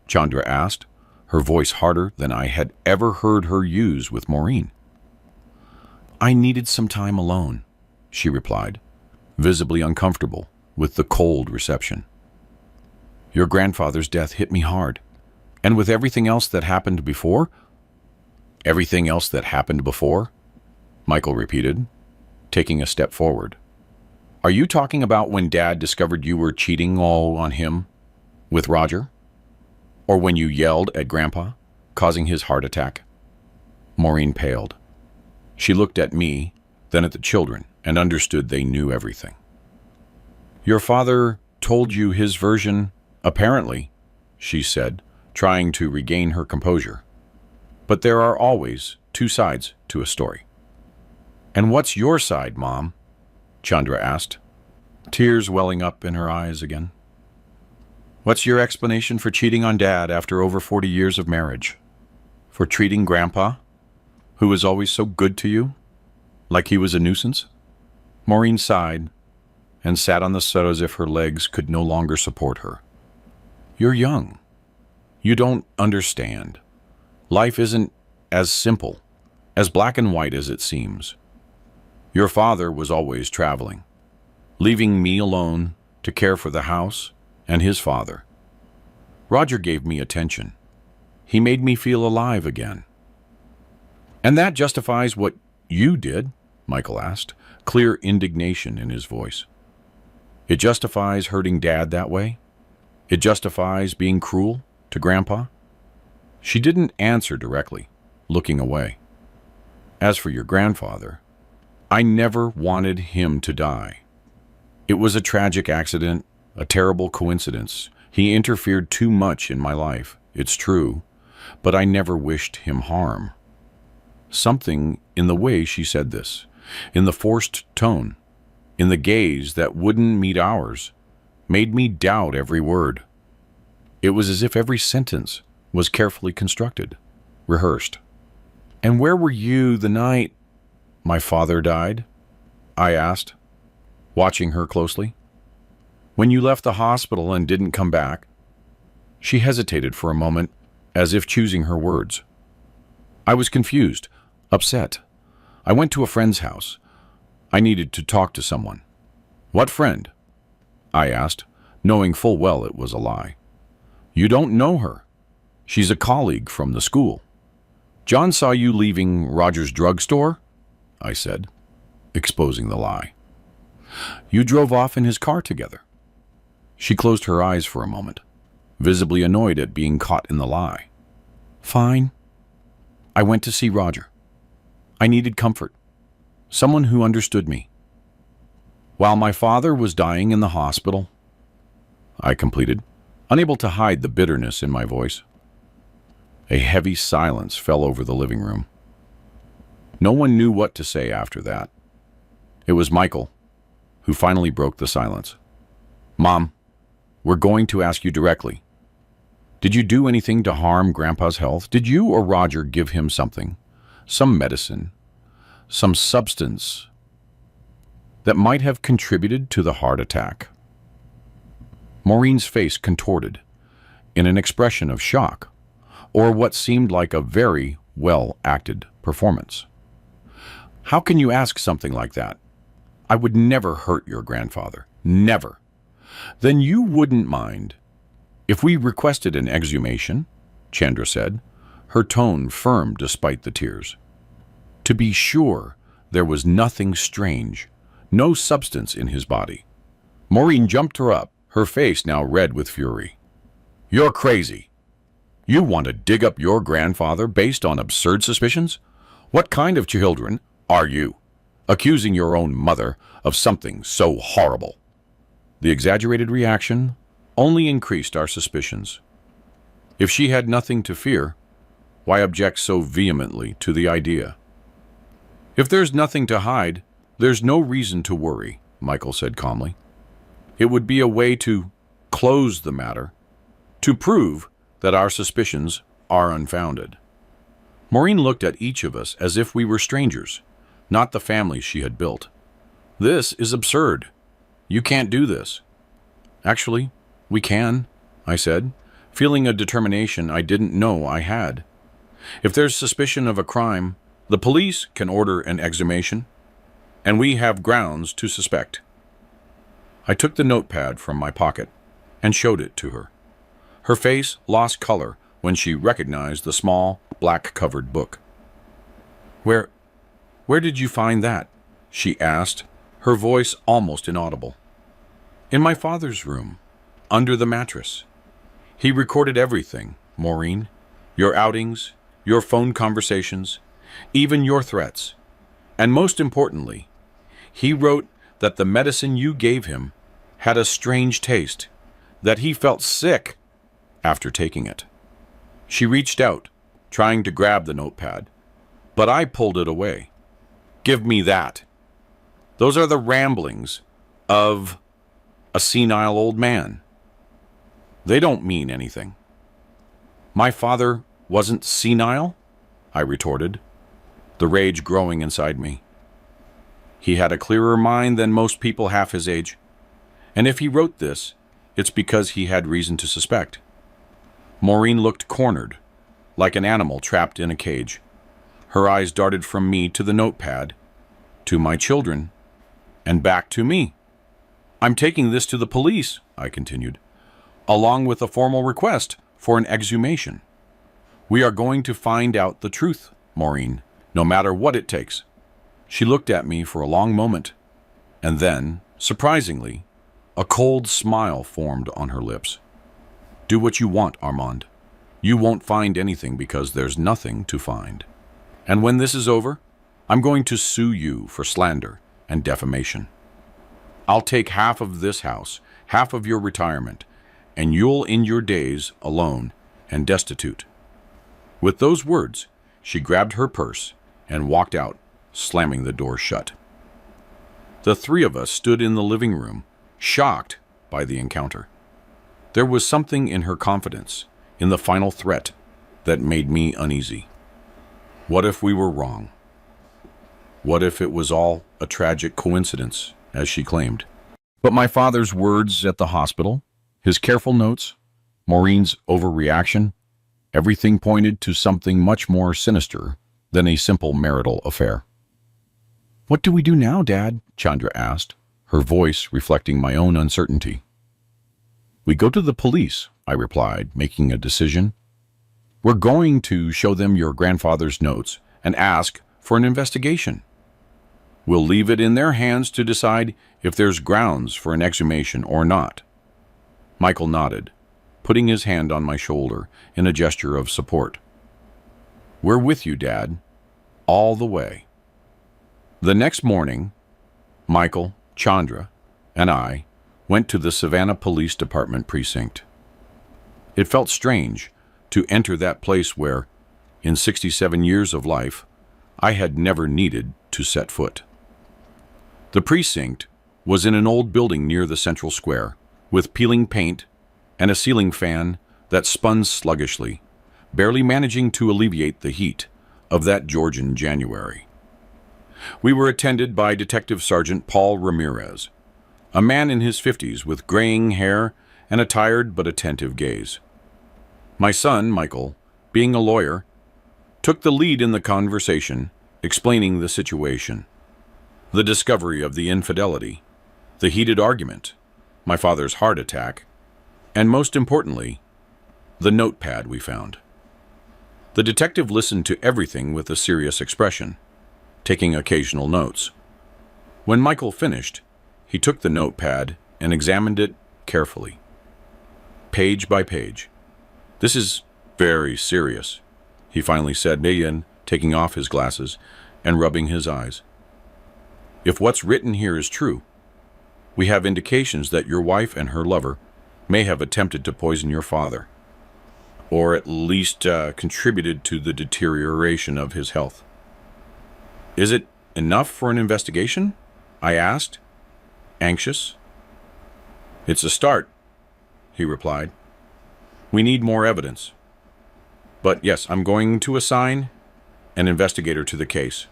Chandra asked, her voice harder than I had ever heard her use with Maureen. I needed some time alone, she replied, visibly uncomfortable with the cold reception. Your grandfather's death hit me hard, and with everything else that happened before? Everything else that happened before? Michael repeated, taking a step forward. Are you talking about when Dad discovered you were cheating all on him with Roger? Or when you yelled at Grandpa, causing his heart attack? Maureen paled. She looked at me, then at the children, and understood they knew everything. Your father told you his version, apparently, she said, trying to regain her composure. But there are always two sides to a story. And what's your side, Mom? Chandra asked, tears welling up in her eyes again. What's your explanation for cheating on Dad after over 40 years of marriage? For treating Grandpa, who was always so good to you, like he was a nuisance? Maureen sighed and sat on the sofa as if her legs could no longer support her. You're young. You don't understand. Life isn't as simple, as black and white as it seems. Your father was always traveling, leaving me alone to care for the house and his father. Roger gave me attention. He made me feel alive again. And that justifies what you did? Michael asked, clear indignation in his voice. It justifies hurting Dad that way? It justifies being cruel to Grandpa? She didn't answer directly, looking away. As for your grandfather, I never wanted him to die. It was a tragic accident, a terrible coincidence. He interfered too much in my life, it's true, but I never wished him harm. Something in the way she said this, in the forced tone, in the gaze that wouldn't meet ours, made me doubt every word. It was as if every sentence was carefully constructed, rehearsed. And where were you the night my father died? I asked, watching her closely. When you left the hospital and didn't come back? She hesitated for a moment, as if choosing her words. I was confused, upset. I went to a friend's house. I needed to talk to someone. What friend? I asked, knowing full well it was a lie. You don't know her. She's a colleague from the school. John saw you leaving Roger's drugstore? I said, exposing the lie. You drove off in his car together. She closed her eyes for a moment, visibly annoyed at being caught in the lie. Fine. I went to see Roger. I needed comfort. Someone who understood me. While my father was dying in the hospital, I completed, unable to hide the bitterness in my voice. A heavy silence fell over the living room. No one knew what to say after that. It was Michael who finally broke the silence. Mom, we're going to ask you directly. Did you do anything to harm Grandpa's health? Did you or Roger give him something? Some medicine? Some substance that might have contributed to the heart attack? Maureen's face contorted in an expression of shock, or what seemed like a very well-acted performance. How can you ask something like that? I would never hurt your grandfather. Never. Then you wouldn't mind if we requested an exhumation? Chandra said, her tone firm despite the tears. To be sure, there was nothing strange, no substance in his body. Maureen jumped her up, her face now red with fury. You're crazy. You want to dig up your grandfather based on absurd suspicions? What kind of children are you, accusing your own mother of something so horrible? The exaggerated reaction only increased our suspicions. If she had nothing to fear, why object so vehemently to the idea? If there's nothing to hide, there's no reason to worry, Michael said calmly. It would be a way to close the matter, to prove that our suspicions are unfounded. Maureen looked at each of us as if we were strangers, not the family she had built. This is absurd. You can't do this. Actually, we can, I said, feeling a determination I didn't know I had. If there's suspicion of a crime, the police can order an exhumation, and we have grounds to suspect. I took the notepad from my pocket and showed it to her. Her face lost color when she recognized the small, black-covered book. Where did you find that? She asked, her voice almost inaudible. In my father's room, under the mattress. He recorded everything, Maureen. Your outings, your phone conversations, even your threats. And most importantly, he wrote that the medicine you gave him had a strange taste, that he felt sick after taking it. She reached out, trying to grab the notepad, but I pulled it away. Give me that. Those are the ramblings of a senile old man. They don't mean anything. My father wasn't senile? I retorted, the rage growing inside me. He had a clearer mind than most people half his age, and if he wrote this, it's because he had reason to suspect. Maureen looked cornered, like an animal trapped in a cage. Her eyes darted from me to the notepad, to my children, and back to me. I'm taking this to the police, I continued, along with a formal request for an exhumation. We are going to find out the truth, Maureen, no matter what it takes. She looked at me for a long moment, and then, surprisingly, a cold smile formed on her lips. Do what you want, Armand. You won't find anything because there's nothing to find. And when this is over, I'm going to sue you for slander and defamation. I'll take half of this house, half of your retirement, and you'll end your days alone and destitute. With those words, she grabbed her purse and walked out, slamming the door shut. The three of us stood in the living room, shocked by the encounter. There was something in her confidence, in the final threat, that made me uneasy. What if we were wrong? What if it was all a tragic coincidence, as she claimed? But my father's words at the hospital, his careful notes, Maureen's overreaction, everything pointed to something much more sinister than a simple marital affair. What do we do now, Dad? Chandra asked, her voice reflecting my own uncertainty. We go to the police, I replied, making a decision. We're going to show them your grandfather's notes and ask for an investigation. We'll leave it in their hands to decide if there's grounds for an exhumation or not. Michael nodded, putting his hand on my shoulder in a gesture of support. "We're with you, Dad, all the way." The next morning, Michael, Chandra, and I went to the Savannah Police Department precinct. It felt strange to enter that place where, in 67 years of life, I had never needed to set foot. The precinct was in an old building near the central square, with peeling paint and a ceiling fan that spun sluggishly, barely managing to alleviate the heat of that Georgian January. We were attended by Detective Sergeant Paul Ramirez, a man in his 50s with graying hair and a tired but attentive gaze. My son, Michael, being a lawyer, took the lead in the conversation, explaining the situation, the discovery of the infidelity, the heated argument, my father's heart attack, and most importantly, the notepad we found. The detective listened to everything with a serious expression, taking occasional notes. When Michael finished, he took the notepad and examined it carefully, page by page. "This is very serious," he finally said, taking off his glasses and rubbing his eyes. "If what's written here is true, we have indications that your wife and her lover may have attempted to poison your father, or at least contributed to the deterioration of his health." "Is it enough for an investigation?" I asked, anxious. "It's a start," he replied. "We need more evidence. But yes, I'm going to assign an investigator to the case.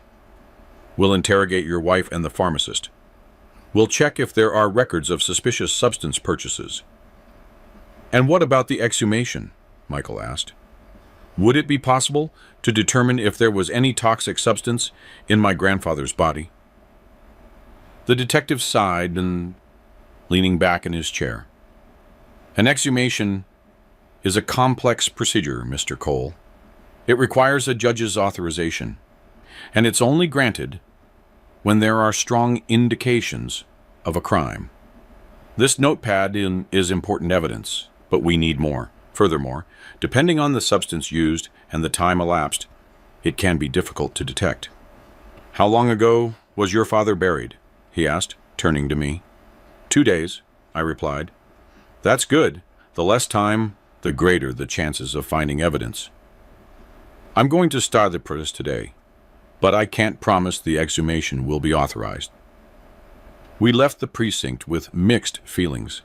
We'll interrogate your wife and the pharmacist. We'll check if there are records of suspicious substance purchases." "And what about the exhumation?" Michael asked. "Would it be possible to determine if there was any toxic substance in my grandfather's body?" The detective sighed and leaning back in his chair. "An exhumation is a complex procedure, Mr. Cole. It requires a judge's authorization, and it's only granted when there are strong indications of a crime. This notepad is important evidence, but we need more. Furthermore, depending on the substance used and the time elapsed, it can be difficult to detect." "How long ago was your father buried?" he asked, turning to me. 2 days, I replied. "That's good. The less time, the greater the chances of finding evidence. I'm going to start the process today, but I can't promise the exhumation will be authorized." We left the precinct with mixed feelings.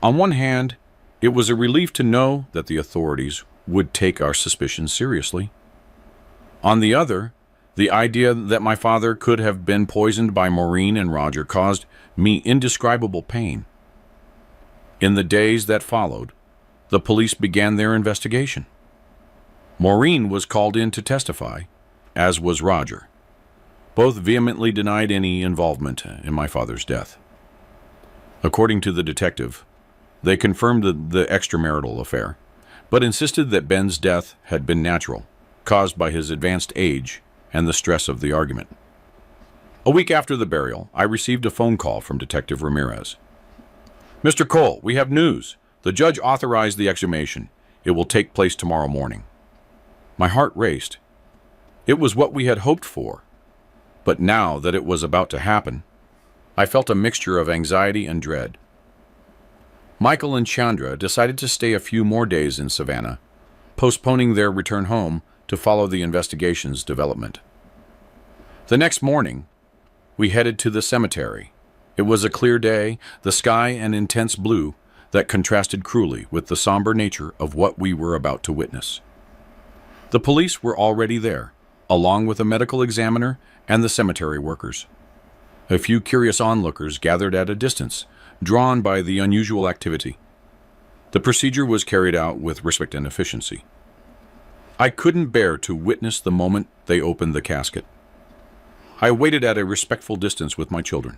On one hand, it was a relief to know that the authorities would take our suspicions seriously. On the other, the idea that my father could have been poisoned by Maureen and Roger caused me indescribable pain. In the days that followed, the police began their investigation. Maureen was called in to testify, as was Roger. Both vehemently denied any involvement in my father's death. According to the detective, they confirmed the extramarital affair, but insisted that Ben's death had been natural, caused by his advanced age and the stress of the argument. A week after the burial, I received a phone call from Detective Ramirez. "Mr. Cole, we have news. The judge authorized the exhumation. It will take place tomorrow morning." My heart raced. It was what we had hoped for, but now that it was about to happen, I felt a mixture of anxiety and dread. Michael and Chandra decided to stay a few more days in Savannah, postponing their return home to follow the investigation's development. The next morning, we headed to the cemetery. It was a clear day, the sky an intense blue that contrasted cruelly with the somber nature of what we were about to witness. The police were already there, along with a medical examiner and the cemetery workers. A few curious onlookers gathered at a distance, drawn by the unusual activity. The procedure was carried out with respect and efficiency. I couldn't bear to witness the moment they opened the casket. I waited at a respectful distance with my children.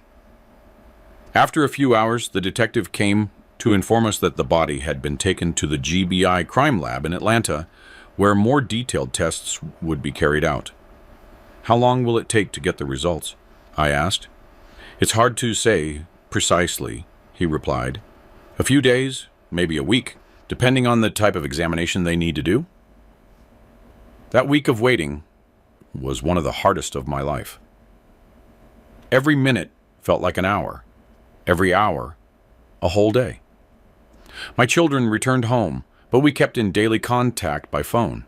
After a few hours, the detective came to inform us that the body had been taken to the GBI crime lab in Atlanta, where more detailed tests would be carried out. "How long will it take to get the results?" I asked. "It's hard to say precisely," he replied. "A few days, maybe a week, depending on the type of examination they need to do. That week of waiting was one of the hardest of my life. Every minute felt like an hour, every hour a whole day. My children returned home, but we kept in daily contact by phone.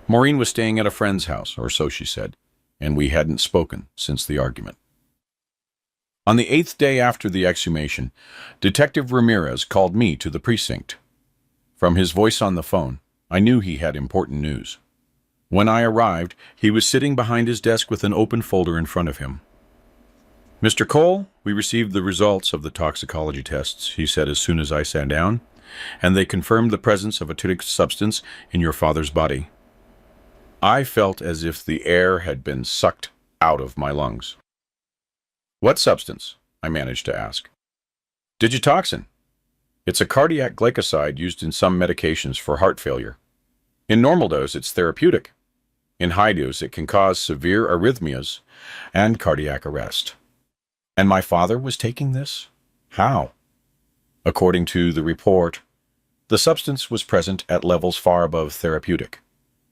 Maureen was staying at a friend's house, or so she said, and we hadn't spoken since the argument. On the 8th day after the exhumation, Detective Ramirez called me to the precinct. From his voice on the phone, I knew he had important news. When I arrived, he was sitting behind his desk with an open folder in front of him. "Mr. Cole, we received the results of the toxicology tests," he said as soon as I sat down, "and they confirmed the presence of a toxic substance in your father's body." I felt as if the air had been sucked out of my lungs. "What substance?" I managed to ask. "Digitoxin. It's a cardiac glycoside used in some medications for heart failure. In normal dose, it's therapeutic. In high dose, it can cause severe arrhythmias and cardiac arrest." And my father was taking this? How? According to the report, the substance was present at levels far above therapeutic.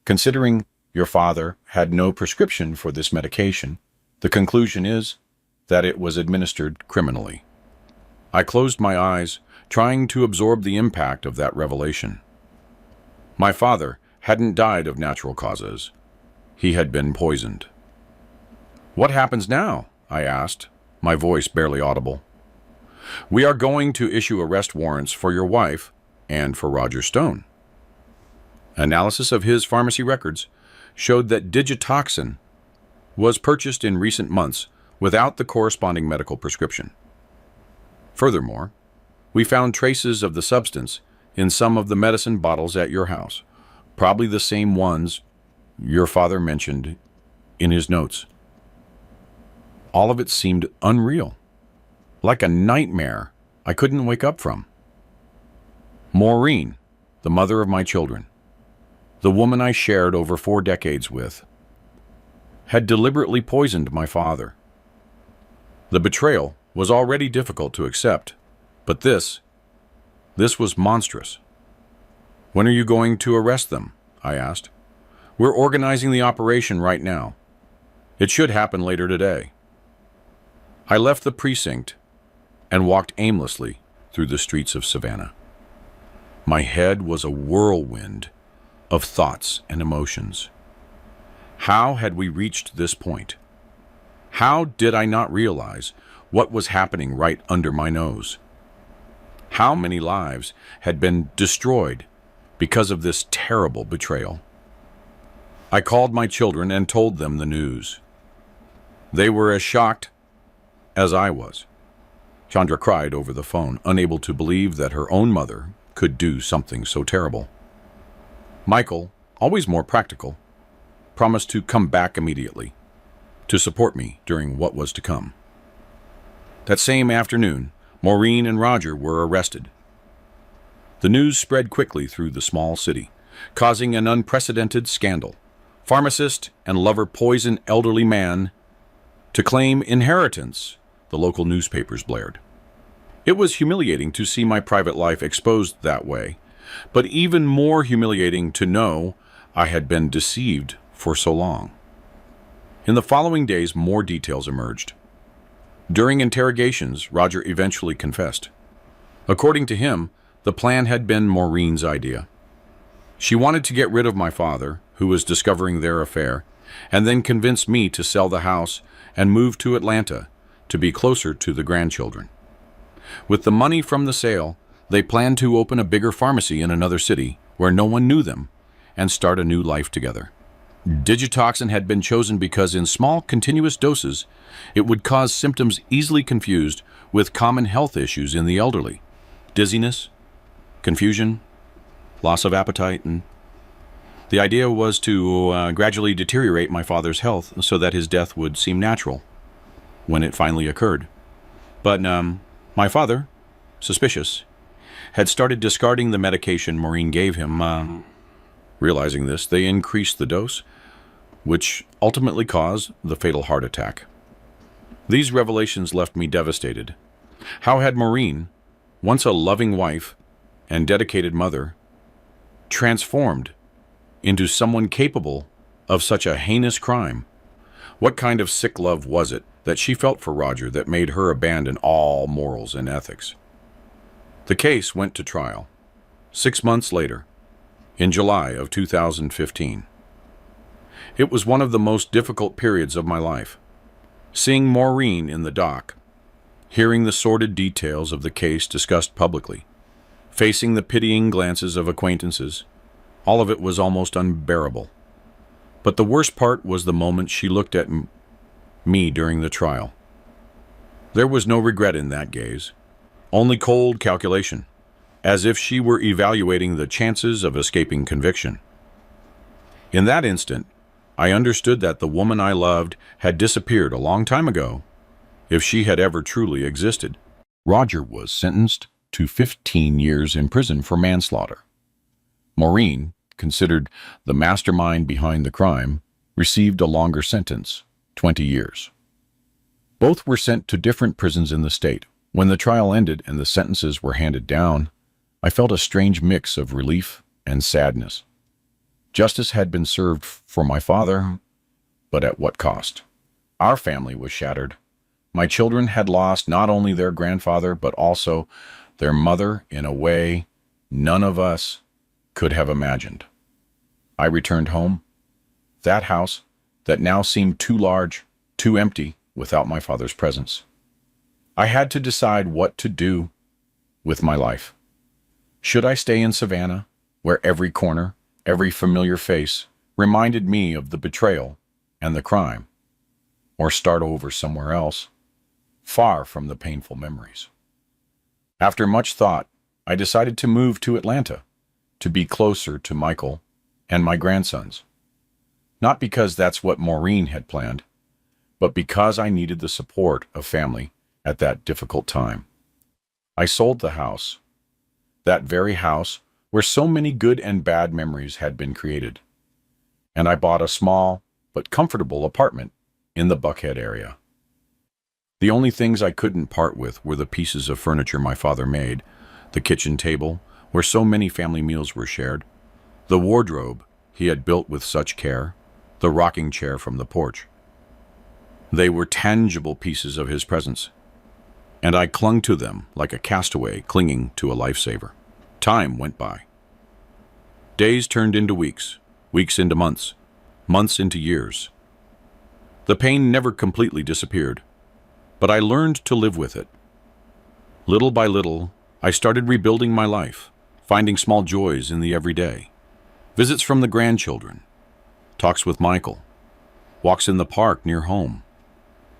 Considering your father had no prescription for this medication, the conclusion is that it was administered criminally. I closed my eyes, trying to absorb the impact of that revelation. My father hadn't died of natural causes. He had been poisoned. "What happens now?" I asked, my voice barely audible. "We are going to issue arrest warrants for your wife and for Roger Stone." Analysis of his pharmacy records showed that digitoxin was purchased in recent months without the corresponding medical prescription. Furthermore, we found traces of the substance in some of the medicine bottles at your house, probably the same ones your father mentioned in his notes. All of it seemed unreal, like a nightmare I couldn't wake up from. Maureen, the mother of my children, the woman I shared over 4 decades with, had deliberately poisoned my father. The betrayal was already difficult to accept, but this was monstrous. "When are you going to arrest them?" I asked. "We're organizing the operation right now. It should happen later today." I left the precinct and walked aimlessly through the streets of Savannah. My head was a whirlwind of thoughts and emotions. How had we reached this point? How did I not realize what was happening right under my nose? How many lives had been destroyed because of this terrible betrayal? I called my children and told them the news. They were as shocked as I was. Chandra cried over the phone, unable to believe that her own mother could do something so terrible. Michael, always more practical, promised to come back immediately to support me during what was to come. That same afternoon, Maureen and Roger were arrested. The news spread quickly through the small city, causing an unprecedented scandal. Pharmacist and lover poison elderly man to claim inheritance, the local newspapers blared. It was humiliating to see my private life exposed that way, but even more humiliating to know I had been deceived for so long. In the following days, more details emerged. During interrogations, Roger eventually confessed. According to him, the plan had been Maureen's idea. She wanted to get rid of my father, who was discovering their affair, and then convince me to sell the house and move to Atlanta to be closer to the grandchildren. With the money from the sale, they planned to open a bigger pharmacy in another city where no one knew them and start a new life together. Digitoxin had been chosen because in small, continuous doses, it would cause symptoms easily confused with common health issues in the elderly: dizziness, confusion, loss of appetite, and the idea was to gradually deteriorate my father's health so that his death would seem natural when it finally occurred. But my father, suspicious, had started discarding the medication Maureen gave him. Realizing this, they increased the dose, which ultimately caused the fatal heart attack. These revelations left me devastated. How had Maureen, once a loving wife and dedicated mother, transformed into someone capable of such a heinous crime? What kind of sick love was it that she felt for Roger that made her abandon all morals and ethics? The case went to trial 6 months later, in July of 2015. It was one of the most difficult periods of my life. Seeing Maureen in the dock, hearing the sordid details of the case discussed publicly, facing the pitying glances of acquaintances, all of it was almost unbearable. But the worst part was the moment she looked at me during the trial. There was no regret in that gaze, only cold calculation, as if she were evaluating the chances of escaping conviction. In that instant, I understood that the woman I loved had disappeared a long time ago, if she had ever truly existed. Roger was sentenced to 15 years in prison for manslaughter. Maureen, considered the mastermind behind the crime, received a longer sentence, 20 years. Both were sent to different prisons in the state. When the trial ended and the sentences were handed down, I felt a strange mix of relief and sadness. Justice had been served for my father, but at what cost? Our family was shattered. My children had lost not only their grandfather, but also their mother in a way none of us could have imagined. I returned home, that house that now seemed too large, too empty without my father's presence. I had to decide what to do with my life. Should I stay in Savannah, where every corner, every familiar face reminded me of the betrayal and the crime, or start over somewhere else, far from the painful memories? After much thought, I decided to move to Atlanta, to be closer to Michael and my grandsons. Not because that's what Maureen had planned, but because I needed the support of family at that difficult time. I sold the house, that very house where so many good and bad memories had been created, and I bought a small but comfortable apartment in the Buckhead area. The only things I couldn't part with were the pieces of furniture my father made, the kitchen table where so many family meals were shared, the wardrobe he had built with such care, the rocking chair from the porch. They were tangible pieces of his presence, and I clung to them like a castaway clinging to a lifesaver. Time went by. Days turned into weeks, weeks into months, months into years. The pain never completely disappeared, but I learned to live with it. Little by little, I started rebuilding my life, finding small joys in the everyday. Visits from the grandchildren, talks with Michael, walks in the park near home.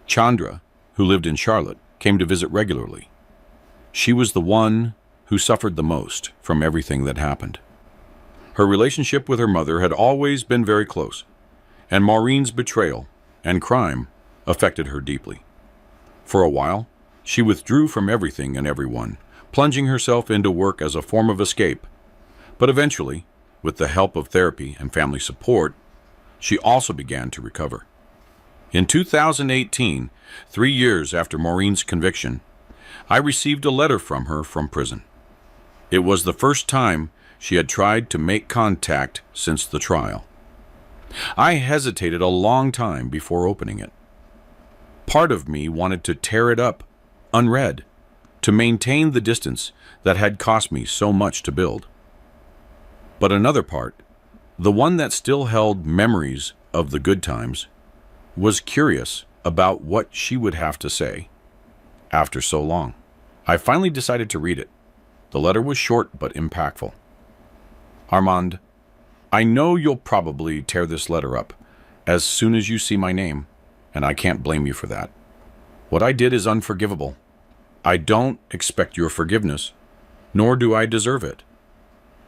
Chandra, who lived in Charlotte, came to visit regularly. She was the one who suffered the most from everything that happened. Her relationship with her mother had always been very close, and Maureen's betrayal and crime affected her deeply. For a while, she withdrew from everything and everyone, plunging herself into work as a form of escape. But eventually, with the help of therapy and family support, she also began to recover. In 2018, 3 years after Maureen's conviction, I received a letter from her from prison. It was the first time she had tried to make contact since the trial. I hesitated a long time before opening it. Part of me wanted to tear it up, unread, to maintain the distance that had cost me so much to build. But another part, the one that still held memories of the good times, was curious about what she would have to say after so long. I finally decided to read it. The letter was short but impactful. Armand, I know you'll probably tear this letter up as soon as you see my name, and I can't blame you for that. What I did is unforgivable. I don't expect your forgiveness, nor do I deserve it.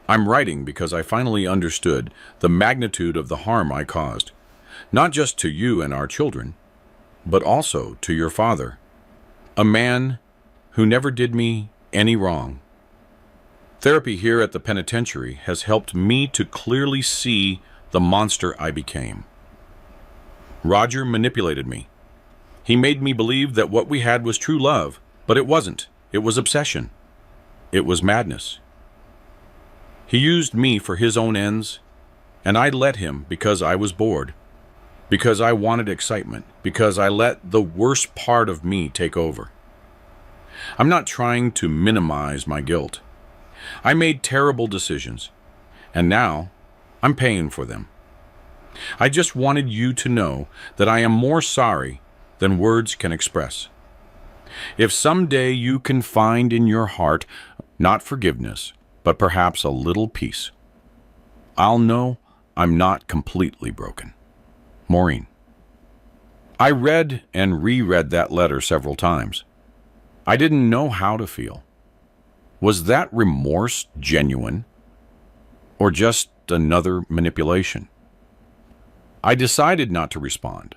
I'm writing because I finally understood the magnitude of the harm I caused, not just to you and our children, but also to your father, a man who never did me any wrong. Therapy here at the penitentiary has helped me to clearly see the monster I became. Roger manipulated me. He made me believe that what we had was true love, but it wasn't. It was obsession. It was madness. He used me for his own ends, and I let him because I was bored, because I wanted excitement, because I let the worst part of me take over. I'm not trying to minimize my guilt. I made terrible decisions, and now I'm paying for them. I just wanted you to know that I am more sorry than words can express. If someday you can find in your heart not forgiveness, but perhaps a little peace, I'll know I'm not completely broken. Maureen. I read and reread that letter several times. I didn't know how to feel. Was that remorse genuine, or just another manipulation? I decided not to respond.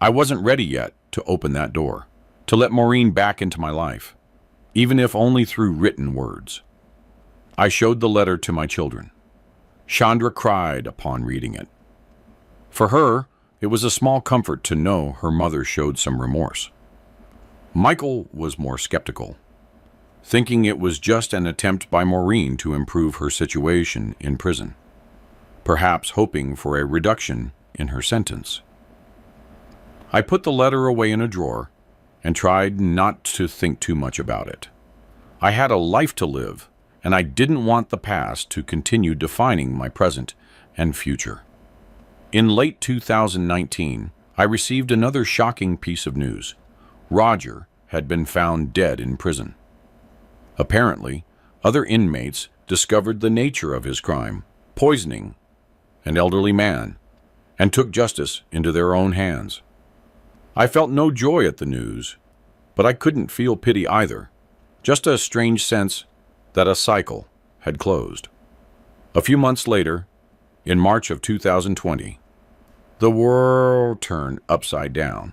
I wasn't ready yet to open that door, to let Maureen back into my life, even if only through written words. I showed the letter to my children. Chandra cried upon reading it. For her, it was a small comfort to know her mother showed some remorse. Michael was more skeptical, thinking it was just an attempt by Maureen to improve her situation in prison, perhaps hoping for a reduction in her sentence. I put the letter away in a drawer and tried not to think too much about it. I had a life to live, and I didn't want the past to continue defining my present and future. In late 2019, I received another shocking piece of news. Roger had been found dead in prison. Apparently, other inmates discovered the nature of his crime, poisoning an elderly man, and took justice into their own hands. I felt no joy at the news, but I couldn't feel pity either, just a strange sense that a cycle had closed. A few months later, in March of 2020, the world turned upside down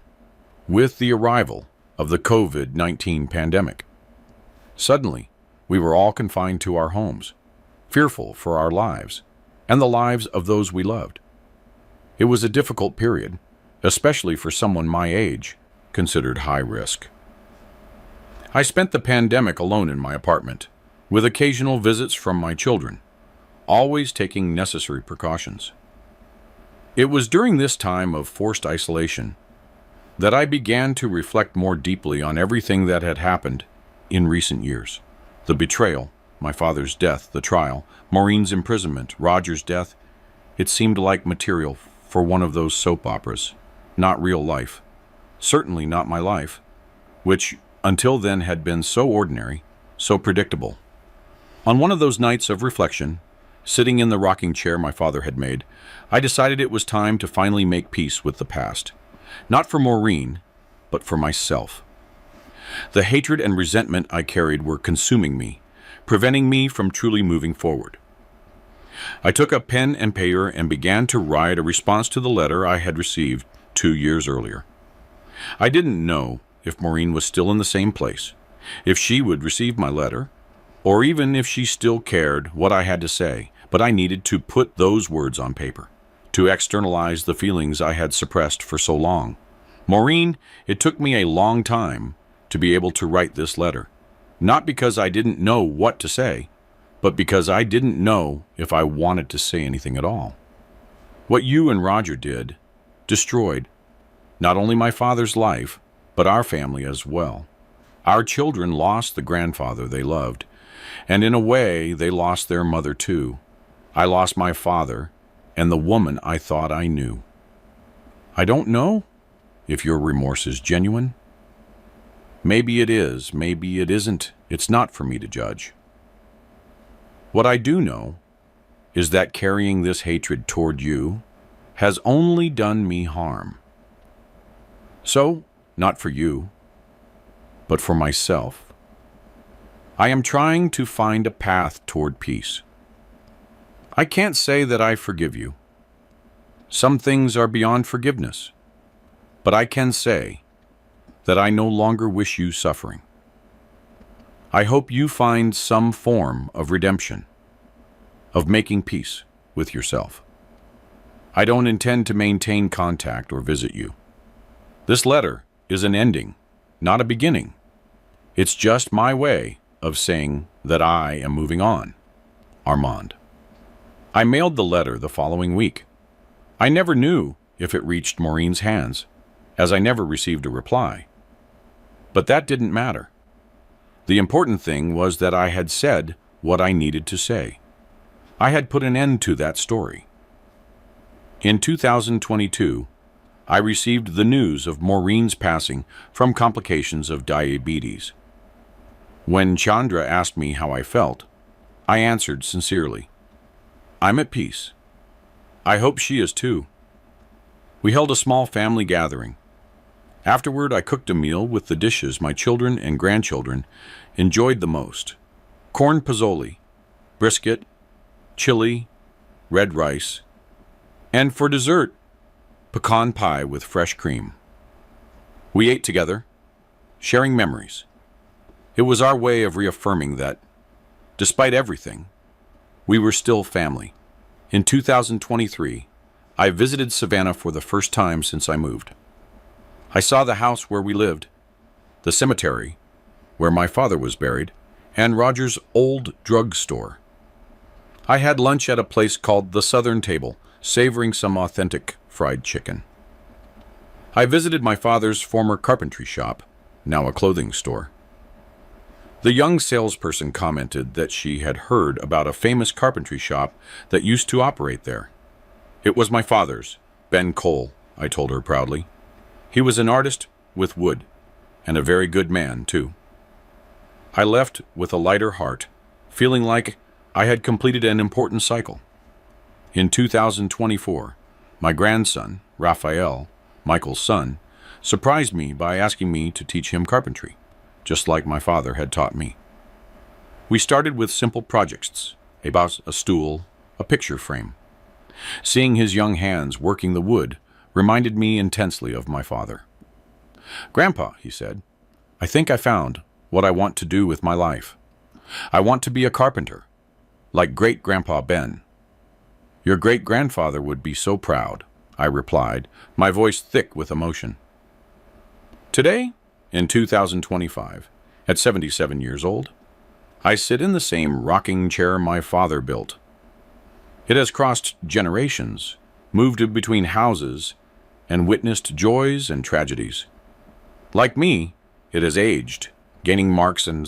with the arrival of the COVID-19 pandemic. Suddenly, we were all confined to our homes, fearful for our lives and the lives of those we loved. It was a difficult period, especially for someone my age, considered high risk. I spent the pandemic alone in my apartment, with occasional visits from my children, always taking necessary precautions. It was during this time of forced isolation that I began to reflect more deeply on everything that had happened in recent years. The betrayal, my father's death, the trial, Maureen's imprisonment, Roger's death. It seemed like material for one of those soap operas, not real life. Certainly not my life, which until then had been so ordinary, so predictable. On one of those nights of reflection, sitting in the rocking chair my father had made, I decided it was time to finally make peace with the past. Not for Maureen, but for myself. The hatred and resentment I carried were consuming me, preventing me from truly moving forward. I took a pen and paper and began to write a response to the letter I had received 2 years earlier. I didn't know if Maureen was still in the same place, if she would receive my letter, or even if she still cared what I had to say, but I needed to put those words on paper, to externalize the feelings I had suppressed for so long. Maureen, it took me a long time to be able to write this letter, not because I didn't know what to say, but because I didn't know if I wanted to say anything at all. What you and Roger did destroyed not only my father's life, but our family as well. Our children lost the grandfather they loved, and in a way, they lost their mother too. I lost my father and the woman I thought I knew. I don't know if your remorse is genuine. Maybe it is, maybe it isn't. It's not for me to judge. What I do know is that carrying this hatred toward you has only done me harm. So, not for you, but for myself. I am trying to find a path toward peace. I can't say that I forgive you. Some things are beyond forgiveness, but I can say that I no longer wish you suffering. I hope you find some form of redemption, of making peace with yourself. I don't intend to maintain contact or visit you. This letter is an ending, not a beginning. It's just my way of saying that I am moving on. Armand. I mailed the letter the following week. I never knew if it reached Maureen's hands, as I never received a reply. But that didn't matter. The important thing was that I had said what I needed to say. I had put an end to that story. In 2022, I received the news of Maureen's passing from complications of diabetes. When Chandra asked me how I felt, I answered sincerely, "I'm at peace. I hope she is too." We held a small family gathering. Afterward, I cooked a meal with the dishes my children and grandchildren enjoyed the most: corn pozole, brisket, chili, red rice, and for dessert, pecan pie with fresh cream. We ate together, sharing memories. It was our way of reaffirming that, despite everything, we were still family. In 2023, I visited Savannah for the first time since I moved. I saw the house where we lived, the cemetery where my father was buried, and Roger's old drugstore. I had lunch at a place called the Southern Table, savoring some authentic fried chicken. I visited my father's former carpentry shop, now a clothing store. The young salesperson commented that she had heard about a famous carpentry shop that used to operate there. It was my father's, Ben Cole, I told her proudly. He was an artist with wood, and a very good man, too. I left with a lighter heart, feeling like I had completed an important cycle. In 2024, my grandson, Raphael, Michael's son, surprised me by asking me to teach him carpentry, just like my father had taught me. We started with simple projects, a stool, a picture frame. Seeing his young hands working the wood reminded me intensely of my father. "Grandpa," he said, "I think I found what I want to do with my life. I want to be a carpenter, like great-grandpa Ben." "Your great-grandfather would be so proud," I replied, my voice thick with emotion. Today, in 2025, at 77 years old, I sit in the same rocking chair my father built. It has crossed generations, moved between houses, and witnessed joys and tragedies. Like me, it has aged, gaining marks and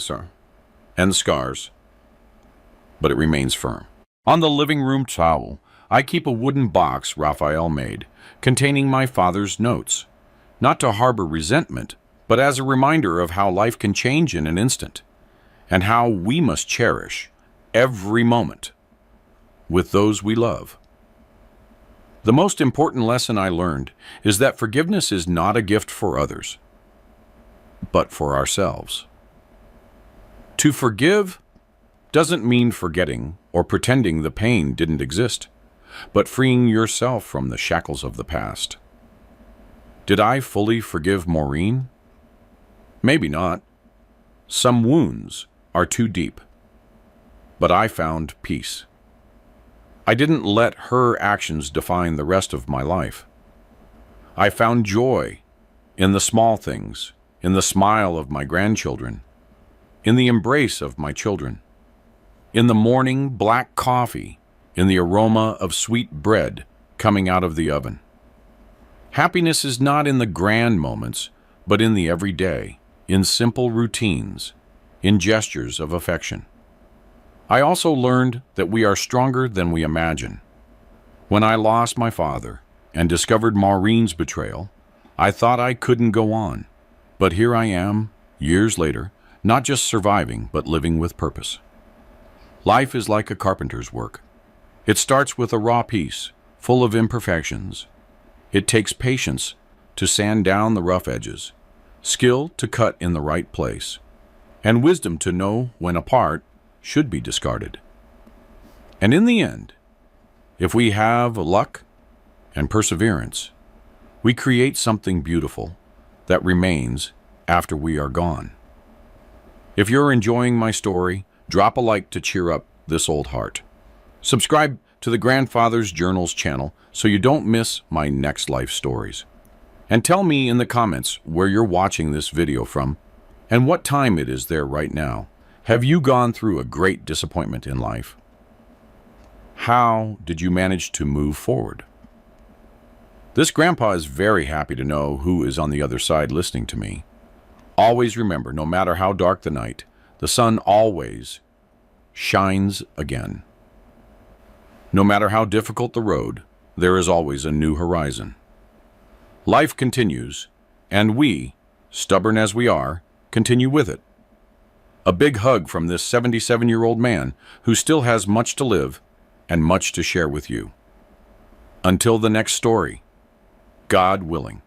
scars, but it remains firm. On the living room towel, I keep a wooden box Raphael made, containing my father's notes, not to harbor resentment, but as a reminder of how life can change in an instant, and how we must cherish every moment with those we love. The most important lesson I learned is that forgiveness is not a gift for others, but for ourselves. To forgive doesn't mean forgetting or pretending the pain didn't exist, but freeing yourself from the shackles of the past. Did I fully forgive Maureen? Maybe not. Some wounds are too deep. But I found peace. I didn't let her actions define the rest of my life. I found joy in the small things, in the smile of my grandchildren, in the embrace of my children, in the morning black coffee, in the aroma of sweet bread coming out of the oven. Happiness is not in the grand moments, but in the everyday, in simple routines, in gestures of affection. I also learned that we are stronger than we imagine. When I lost my father and discovered Maureen's betrayal, I thought I couldn't go on. But here I am, years later, not just surviving, but living with purpose. Life is like a carpenter's work. It starts with a raw piece, full of imperfections. It takes patience to sand down the rough edges, skill to cut in the right place, and wisdom to know when a part should be discarded. And in the end, if we have luck and perseverance, we create something beautiful that remains after we are gone. If you're enjoying my story, drop a like to cheer up this old heart. Subscribe to the Grandfather's Journals channel so you don't miss my next life stories. And tell me in the comments where you're watching this video from and what time it is there right now. Have you gone through a great disappointment in life? How did you manage to move forward? This grandpa is very happy to know who is on the other side listening to me. Always remember, no matter how dark the night, the sun always shines again. No matter how difficult the road, there is always a new horizon. Life continues, and we, stubborn as we are, continue with it. A big hug from this 77-year-old man who still has much to live and much to share with you. Until the next story, God willing.